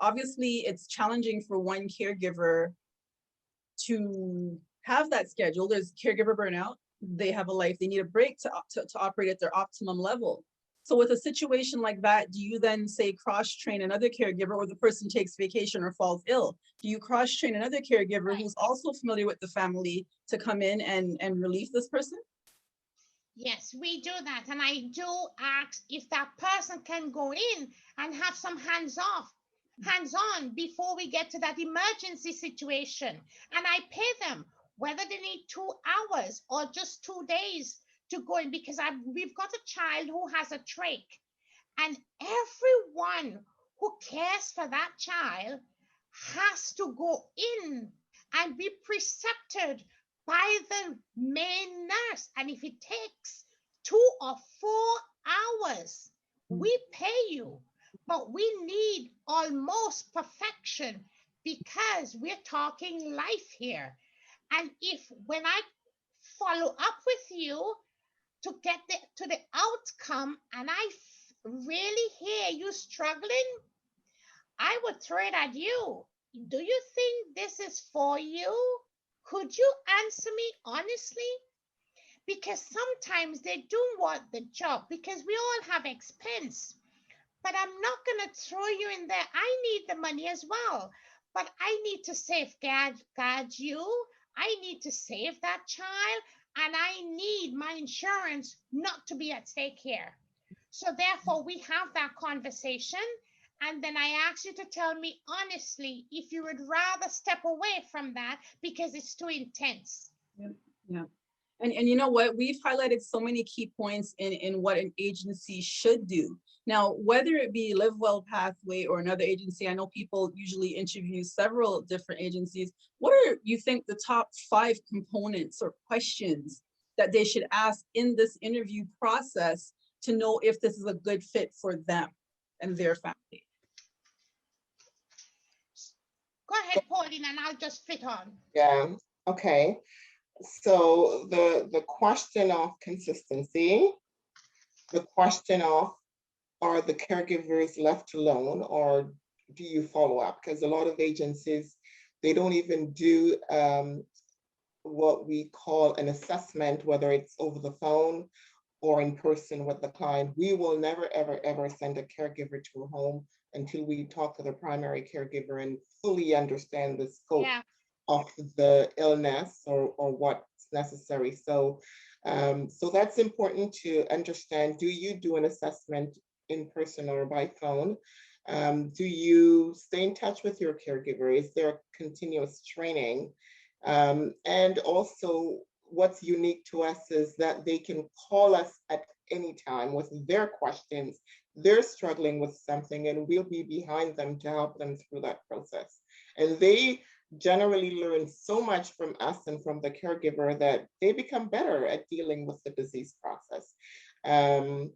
obviously it's challenging for one caregiver to have that schedule. There's caregiver burnout. They have a life. They need a break to operate at their optimum level. So with a situation like that, do you then say cross-train another caregiver, or the person takes vacation or falls ill? Do you cross-train another caregiver who's also familiar with the family to come in and relieve this person? Yes, we do that. And I do ask if that person can go in and have some hands-on before we get to that emergency situation. And I pay them whether they need 2 hours or just 2 days to go in, because we've got a child who has a trach, and everyone who cares for that child has to go in and be precepted by the main nurse. And if it takes 2 or 4 hours, we pay you, but we need almost perfection because we're talking life here. And when I follow up with you to get to the outcome, and I really hear you struggling, I would throw it at you. Do you think this is for you? Could you answer me honestly? Because sometimes they do want the job because we all have expense. But I'm not going to throw you in there. I need the money as well. But I need to safeguard you. I need to save that child. And I need my insurance not to be at stake here. So therefore, we have that conversation. And then I ask you to tell me honestly if you would rather step away from that because it's too intense. Yeah. Yeah. And you know what? We've highlighted so many key points in what an agency should do. Now, whether it be Livewell Pathway or another agency, I know people usually interview several different agencies. What are you think the top 5 components or questions that they should ask in this interview process to know if this is a good fit for them and their family? Go ahead, Pauline, and I'll just fit on. Yeah. Okay. So the question of consistency, the question of, are the caregivers left alone or do you follow up? Because a lot of agencies, they don't even do what we call an assessment, whether it's over the phone or in person with the client. We will never, ever, ever send a caregiver to a home until we talk to the primary caregiver and fully understand the scope Yeah. of the illness or what's necessary. So, so that's important to understand. Do you do an assessment in person or by phone? Do you stay in touch with your caregiver? Is there continuous training? And also, what's unique to us is that they can call us at any time with their questions. They're struggling with something, and we'll be behind them to help them through that process. And they generally learn so much from us and from the caregiver that they become better at dealing with the disease process. Um,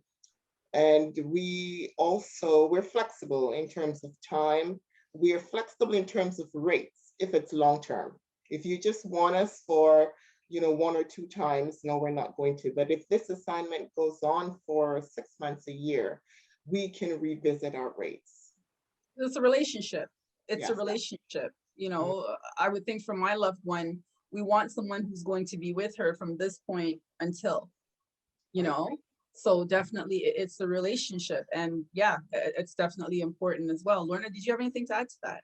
and we're flexible in terms of time. We are flexible in terms of rates if it's long term. If you just want us for, 1 or 2 times, no, we're not going to. But if this assignment goes on for 6 months, a year, we can revisit our rates. It's a relationship. It's a Yes. relationship. I would think for my loved one, we want someone who's going to be with her from this point until, so definitely it's a relationship. And yeah, it's definitely important as well. Lorna, did you have anything to add to that?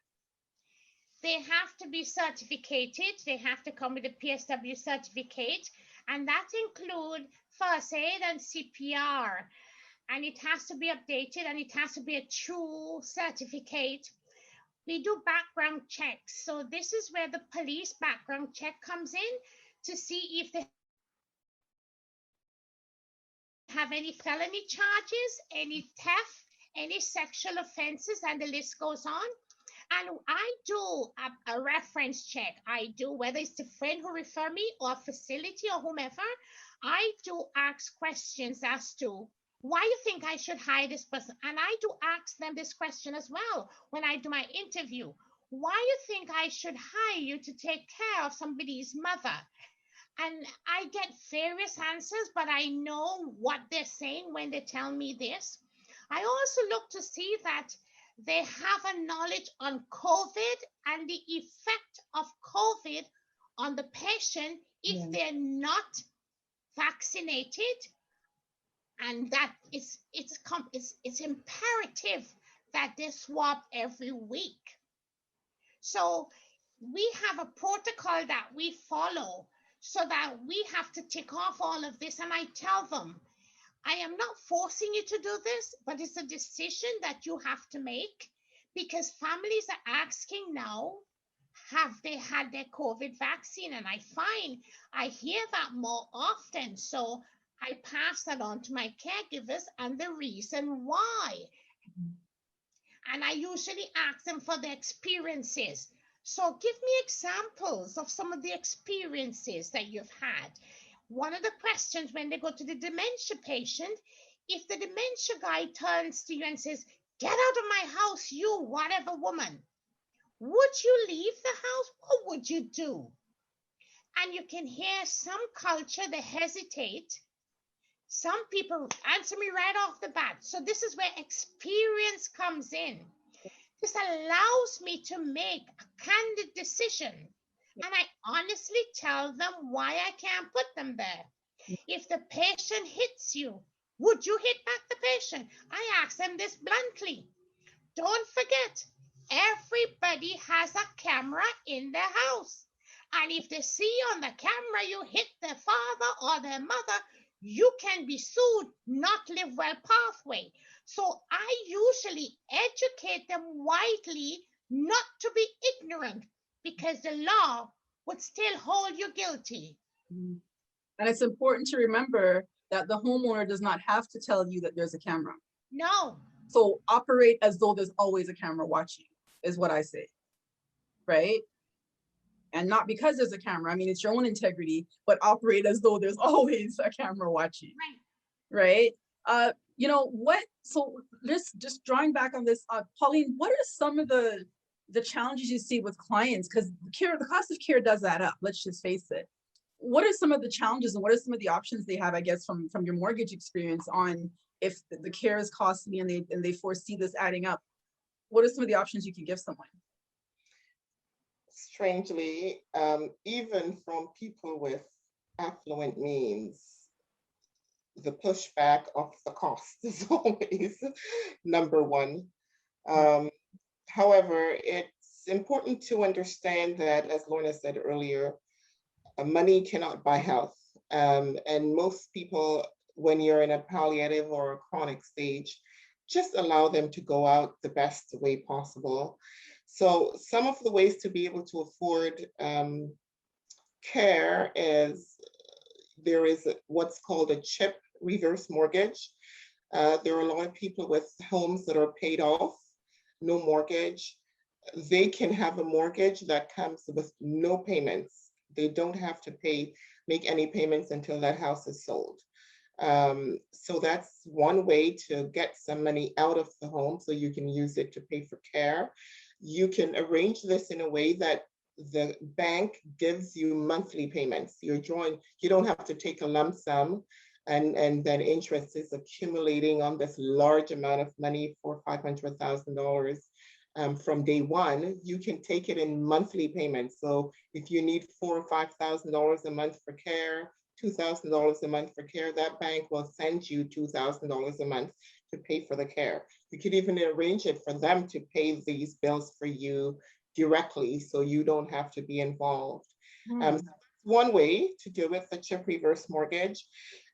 They have to be certificated. They have to come with a PSW certificate, and that include first aid and CPR. And it has to be updated, and it has to be a true certificate. We do background checks. So this is where the police background check comes in to see if they have any felony charges, any theft, any sexual offenses, and the list goes on. And I do a reference check. I do, whether it's the friend who referred me or facility or whomever, I do ask questions as to why you think I should hire this person. And I do ask them this question as well when I do my interview. Why you think I should hire you to take care of somebody's mother? And I get various answers, but I know what they're saying when they tell me this. I also look to see that they have a knowledge on COVID and the effect of COVID on the patient if they're not vaccinated. And that it's imperative that they swab every week. So we have a protocol that we follow so that we have to tick off all of this. And I tell them, I am not forcing you to do this, but it's a decision that you have to make because families are asking now, have they had their COVID vaccine? And I hear that more often. So I pass that on to my caregivers and the reason why. And I usually ask them for their experiences. So give me examples of some of the experiences that you've had. One of the questions when they go to the dementia patient, if the dementia guy turns to you and says, get out of my house, you whatever woman, would you leave the house? What would you do? And you can hear some culture, they hesitate. Some people answer me right off the bat. So this is where experience comes in. This allows me to make a candid decision. And I honestly tell them why I can't put them there. If the patient hits you, would you hit back the patient? I ask them this bluntly. Don't forget, everybody has a camera in their house. And if they see on the camera you hit their father or their mother, you can be sued, not Livewell Pathway. So I usually educate them widely not to be ignorant, because the law would still hold you guilty. And it's important to remember that the homeowner does not have to tell you that there's a camera. No. So operate as though there's always a camera watching, is what I say, right? And not because there's a camera, I mean, it's your own integrity, but operate as though there's always a camera watching, right? You know what, so just drawing back on this, Pauline, what are some of the challenges you see with clients? Because the cost of care does add up, let's just face it. What are some of the challenges and what are some of the options they have, I guess, from your mortgage experience on if the care is costly and they foresee this adding up? What are some of the options you can give someone? Strangely, even from people with affluent means, the pushback of the cost is always number one. However, it's important to understand that, as Lorna said earlier, money cannot buy health. And most people, when you're in a palliative or a chronic stage, just allow them to go out the best way possible. So some of the ways to be able to afford care is there is what's called a CHIP reverse mortgage. There are a lot of people with homes that are paid off, no mortgage. They can have a mortgage that comes with no payments. They don't have to make any payments until that house is sold. So that's one way to get some money out of the home so you can use it to pay for care. You can arrange this in a way that the bank gives you monthly payments. You don't have to take a lump sum and then interest is accumulating on this large amount of money for $500,000 from day one. You can take it in monthly payments. So if you need $4,000 or $5,000 a month for care, $2,000 a month for care, that bank will send you $2,000 a month to pay for the care. You could even arrange it for them to pay these bills for you directly, so you don't have to be involved. So that's one way to do it, the CHIP reverse mortgage.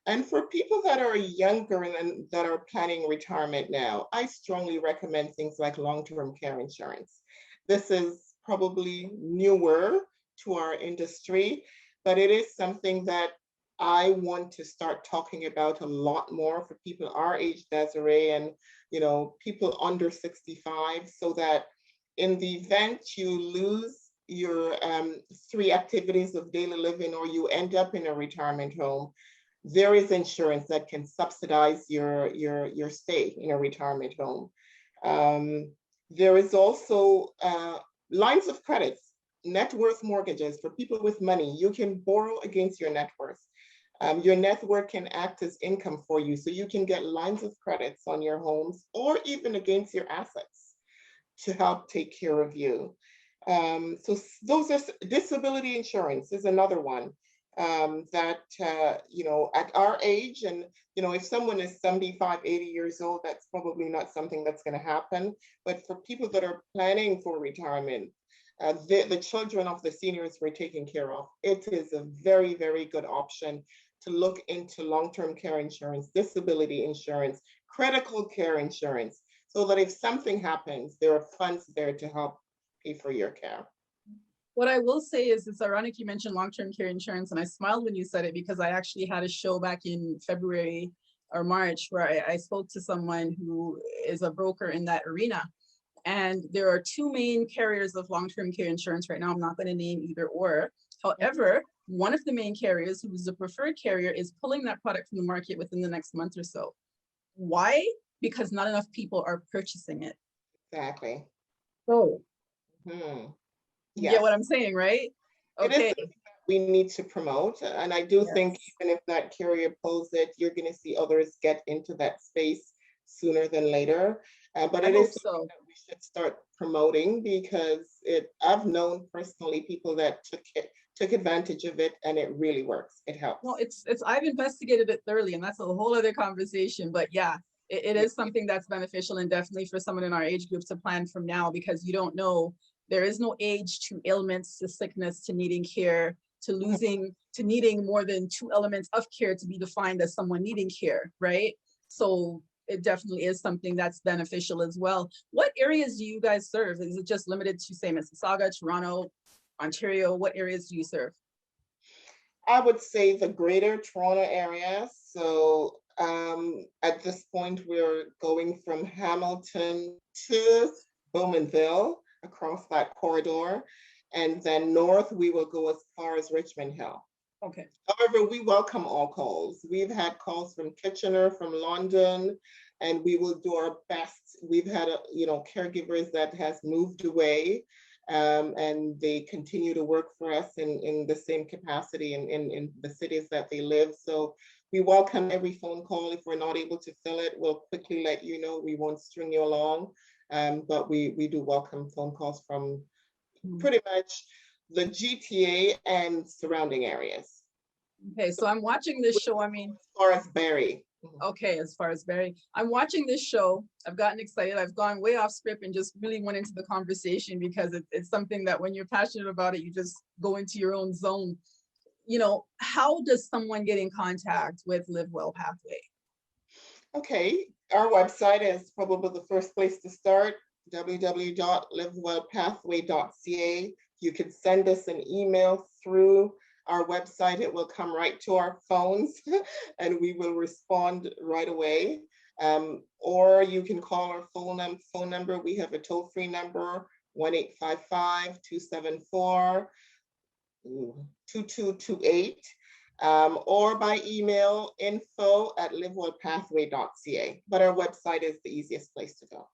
And for people that are younger and that are planning retirement now, I strongly recommend things like long-term care insurance. This is probably newer to our industry, but it is something that I want to start talking about a lot more for people our age, Desiree, and people under 65, so that in the event you lose your 3 activities of daily living or you end up in a retirement home, there is insurance that can subsidize your stay in a retirement home. There is also lines of credits, net worth mortgages for people with money. You can borrow against your net worth. Your net worth can act as income for you, so you can get lines of credits on your homes or even against your assets to help take care of you. So those are disability insurance is another one that, at our age, and, if someone is 75, 80 years old, that's probably not something that's going to happen. But for people that are planning for retirement, the children of the seniors we're taking care of, it is a very, very good option to look into long-term care insurance, disability insurance, critical care insurance, so that if something happens, there are funds there to help pay for your care. What I will say is, it's ironic you mentioned long-term care insurance, and I smiled when you said it because I actually had a show back in February or March where I spoke to someone who is a broker in that arena. And there are 2 main carriers of long-term care insurance right now. I'm not going to name either or. However, one of the main carriers, who is the preferred carrier, is pulling that product from the market within the next month or so. Why? Because not enough people are purchasing it. Exactly. So, you get what I'm saying, right? Okay. It is we need to promote. And I do think even if that carrier pulls it, you're going to see others get into that space sooner than later. But it is something that we should start promoting, because I've known personally people that took advantage of it, and it really works. It helps. Well, I've investigated it thoroughly, and that's a whole other conversation. But yeah, it is something that's beneficial, and definitely for someone in our age group to plan from now, because you don't know, there is no age to ailments, to sickness, to needing care, to losing, to needing more than 2 elements of care to be defined as someone needing care, right? So it definitely is something that's beneficial as well. What areas do you guys serve? Is it just limited to, say, Mississauga, Toronto, Ontario? What areas do you serve? I would say the greater Toronto area. So at this point, we're going from Hamilton to Bowmanville across that corridor. And then north, we will go as far as Richmond Hill. Okay. However, we welcome all calls. We've had calls from Kitchener, from London, and we will do our best. We've had, caregivers that has moved away, and they continue to work for us in the same capacity in the cities that they live. So we welcome every phone call. If we're not able to fill it, we'll quickly let you know. We won't string you along, but we do welcome phone calls from pretty much the GTA and surrounding areas. Okay, so I'm watching this show. I mean, as far as Barrie. Okay, as far as Barrie, I'm watching this show. I've gotten excited. I've gone way off script and just really went into the conversation because it's something that when you're passionate about it, you just go into your own zone. How does someone get in contact with Livewell Pathway? Okay, our website is probably the first place to start, www.livewellpathway.ca. You can send us an email through our website. It will come right to our phones and we will respond right away. Or you can call our phone number. We have a toll-free number, 1-855-274-2228, or by email, info@livewellpathway.ca. But our website is the easiest place to go.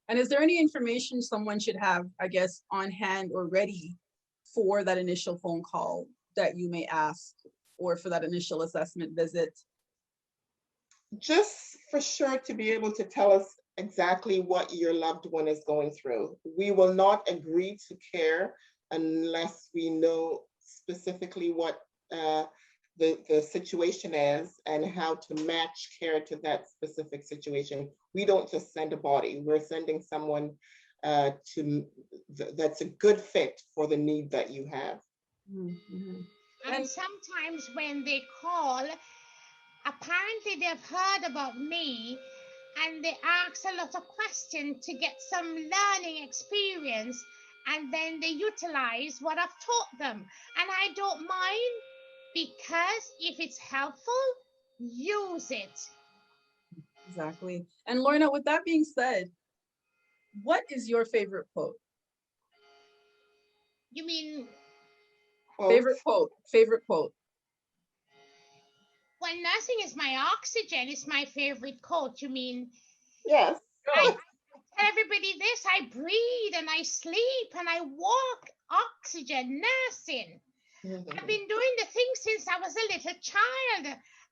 And is there any information someone should have, I guess, on hand or ready for that initial phone call that you may ask, or for that initial assessment visit? Just for sure to be able to tell us exactly what your loved one is going through. We will not agree to care unless we know specifically what the situation is and how to match care to that specific situation. We don't just send a body, we're sending someone that's a good fit for the need that you have. Mm-hmm. And sometimes when they call, apparently they've heard about me and they ask a lot of questions to get some learning experience, and then they utilize what I've taught them. And I don't mind, because if it's helpful, use it. Exactly. And Lorna, with that being said, what is your favorite quote? You mean favorite quote? Well, nursing is my oxygen. It's my favorite quote. You mean? Yes. I tell everybody this. I breathe and I sleep and I walk oxygen nursing. I've been doing the thing since I was a little child,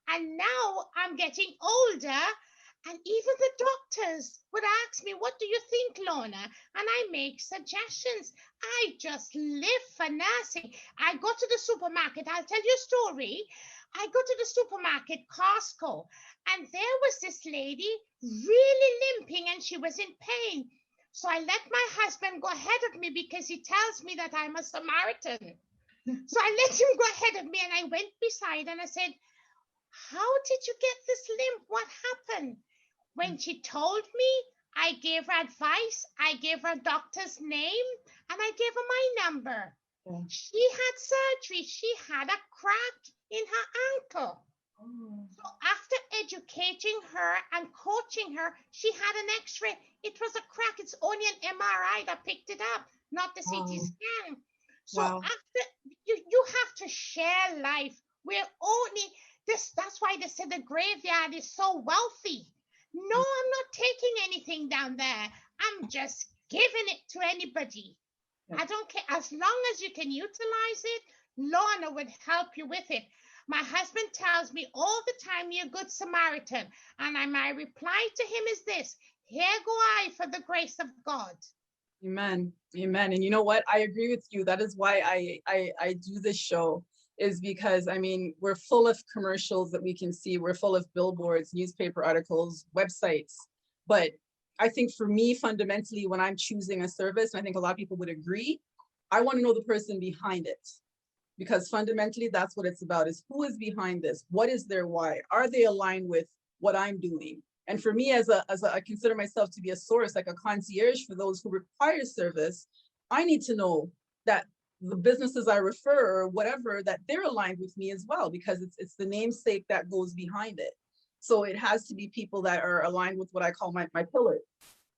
and now I'm getting older, and even the doctors would ask me, what do you think, Lorna? And I make suggestions. I just live for nursing. I go to the supermarket. I'll tell you a story. I go to the supermarket, Costco, and there was this lady really limping and she was in pain. So I let my husband go ahead of me because he tells me that I'm a Samaritan. So I let him go ahead of me and I went beside and I said, how did you get this limp? What happened? When she told me, I gave her advice. I gave her a doctor's name and I gave her my number. Yeah. She had surgery. She had a crack in her ankle. So after educating her and coaching her, she had an x-ray. It was a crack. It's only an MRI that picked it up, not the CT scan. So after you have to share life. We're only this. That's why they say the graveyard is so wealthy. No, I'm not taking anything down there. I'm just giving it to anybody. I don't care. As long as you can utilize it, Lorna would help you with it. My husband tells me all the time, you're a good Samaritan. And my reply to him is this: here go I for the grace of God. Amen. Amen. And you know what? I agree with you. That is why I do this show, is because, I mean, we're full of commercials that we can see. We're full of billboards, newspaper articles, websites. But I think for me, fundamentally, when I'm choosing a service, and I think a lot of people would agree, I want to know the person behind it. Because fundamentally, that's what it's about, is who is behind this? What is their why? Are they aligned with what I'm doing? And for me, I consider myself to be a source, like a concierge for those who require service. I need to know that the businesses I refer or whatever, that they're aligned with me as well, because it's the namesake that goes behind it. So it has to be people that are aligned with what I call my pillars.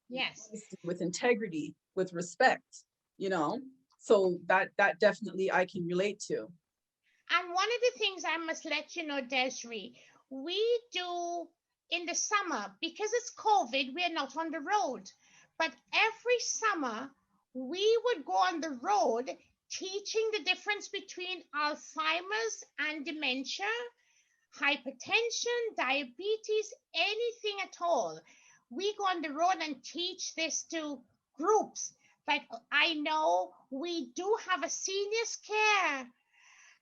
Yes. With integrity, with respect, you know. So that definitely I can relate to. And one of the things I must let you know, Desiree, we do in the summer, because it's COVID, we're not on the road. But every summer, we would go on the road teaching the difference between Alzheimer's and dementia, hypertension, diabetes, anything at all. We go on the road and teach this to groups. Like I know we do have a seniors care.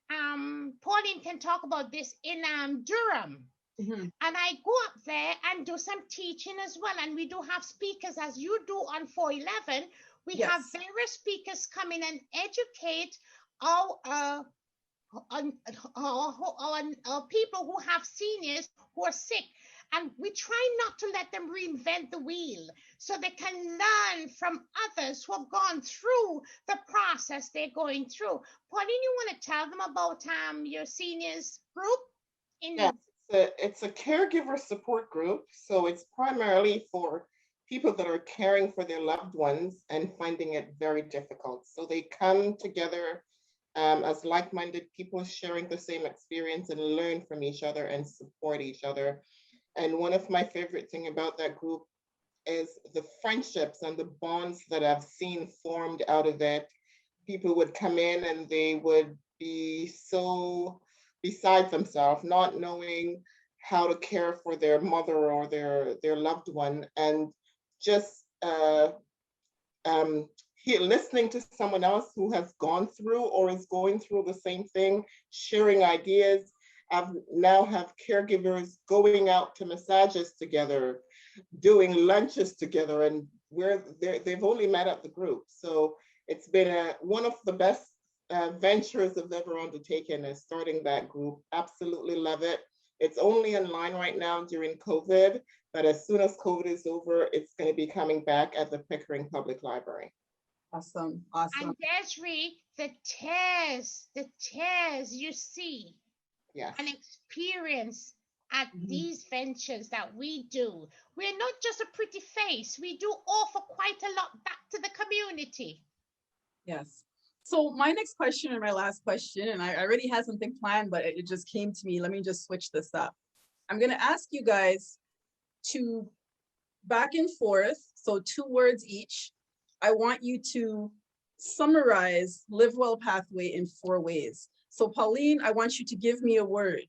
Pauline can talk about this in Durham. Mm-hmm. And I go up there and do some teaching as well. And we do have speakers, as you do on 411. We Yes. have various speakers come in and educate our people who have seniors who are sick. And we try not to let them reinvent the wheel, so they can learn from others who have gone through the process they're going through. Pauline, you want to tell them about your seniors group? Yes, it's a caregiver support group. So it's primarily for people that are caring for their loved ones and finding it very difficult. So they come together as like-minded people sharing the same experience and learn from each other and support each other. And one of my favorite thing about that group is the friendships and the bonds that I've seen formed out of it. People would come in and they would be so beside themselves, not knowing how to care for their mother or their loved one, and just listening to someone else who has gone through or is going through the same thing, sharing ideas. I've now have caregivers going out to massages together, doing lunches together, and they've only met at the group. So it's been one of the best ventures I've ever undertaken is starting that group. Absolutely love it. It's only online right now during COVID, but as soon as COVID is over, it's going to be coming back at the Pickering Public Library. Awesome. Awesome. And Desiree, the tears you see, yes, and experience at these ventures that we do. We're not just a pretty face. We do offer quite a lot back to the community. Yes. So my next question and my last question, and I already had something planned, but it just came to me. Let me just switch this up. I'm going to ask you guys to back and forth, so 2 words each. I want you to summarize Livewell Pathway in 4 ways. So Pauline, I want you to give me a word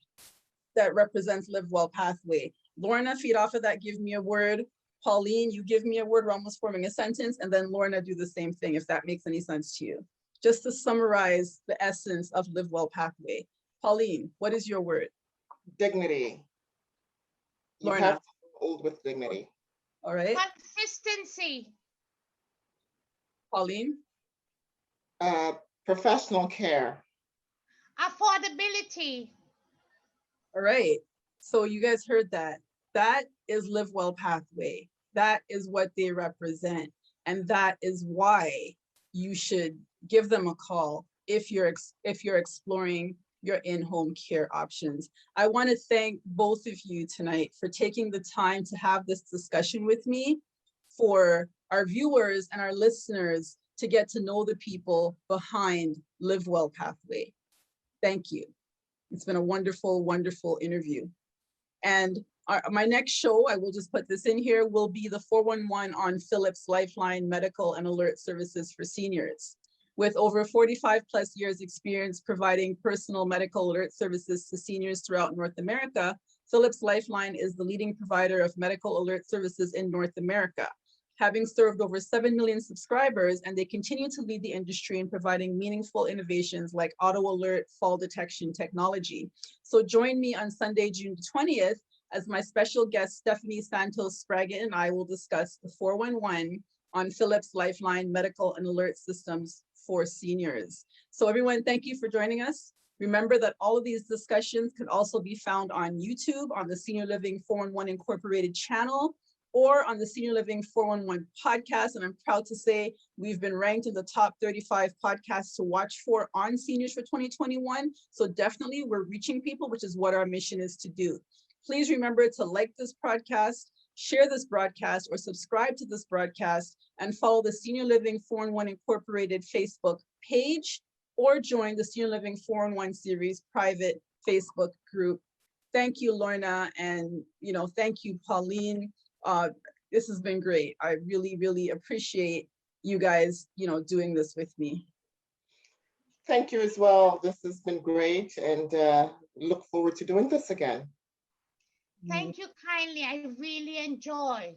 that represents Livewell Pathway. Lorna, feed off of that, give me a word. Pauline, you give me a word, we're almost forming a sentence, and then Lorna, do the same thing, if that makes any sense to you. Just to summarize the essence of Livewell Pathway. Pauline, what is your word? Dignity. You Lorna. have to hold with dignity. All right. Consistency. Pauline. Professional care. Affordability. All right. So you guys heard that. That is Livewell Pathway. That is what they represent. And that is why you should give them a call if you're exploring your in-home care options. I want to thank both of you tonight for taking the time to have this discussion with me, for our viewers and our listeners to get to know the people behind Livewell Pathway. Thank you. It's been a wonderful, wonderful interview. And my next show, I will just put this in here, will be the 411 on Philips Lifeline Medical and Alert Services for Seniors. With over 45 plus years experience providing personal medical alert services to seniors throughout North America, Philips Lifeline is the leading provider of medical alert services in North America, having served over 7 million subscribers, and they continue to lead the industry in providing meaningful innovations like auto alert fall detection technology. So join me on Sunday, June 20th, as my special guest, Stephanie Santos Spraggett, and I will discuss the 411 on Philips Lifeline Medical and Alert Systems for Seniors. So everyone, thank you for joining us. Remember that all of these discussions can also be found on YouTube on the Senior Living 411 Incorporated channel or on the Senior Living 411 podcast. And I'm proud to say we've been ranked in the top 35 podcasts to watch for on seniors for 2021. So definitely we're reaching people, which is what our mission is to do. Please remember to like this podcast, share this broadcast, or subscribe to this broadcast, and follow the Senior Living 411 Incorporated Facebook page, or join the Senior Living 411 series private Facebook group. Thank you, Lorna, and thank you, Pauline. This has been great. I really, really appreciate you guys, doing this with me. Thank you as well. This has been great, and look forward to doing this again. Thank you kindly. I really enjoyed.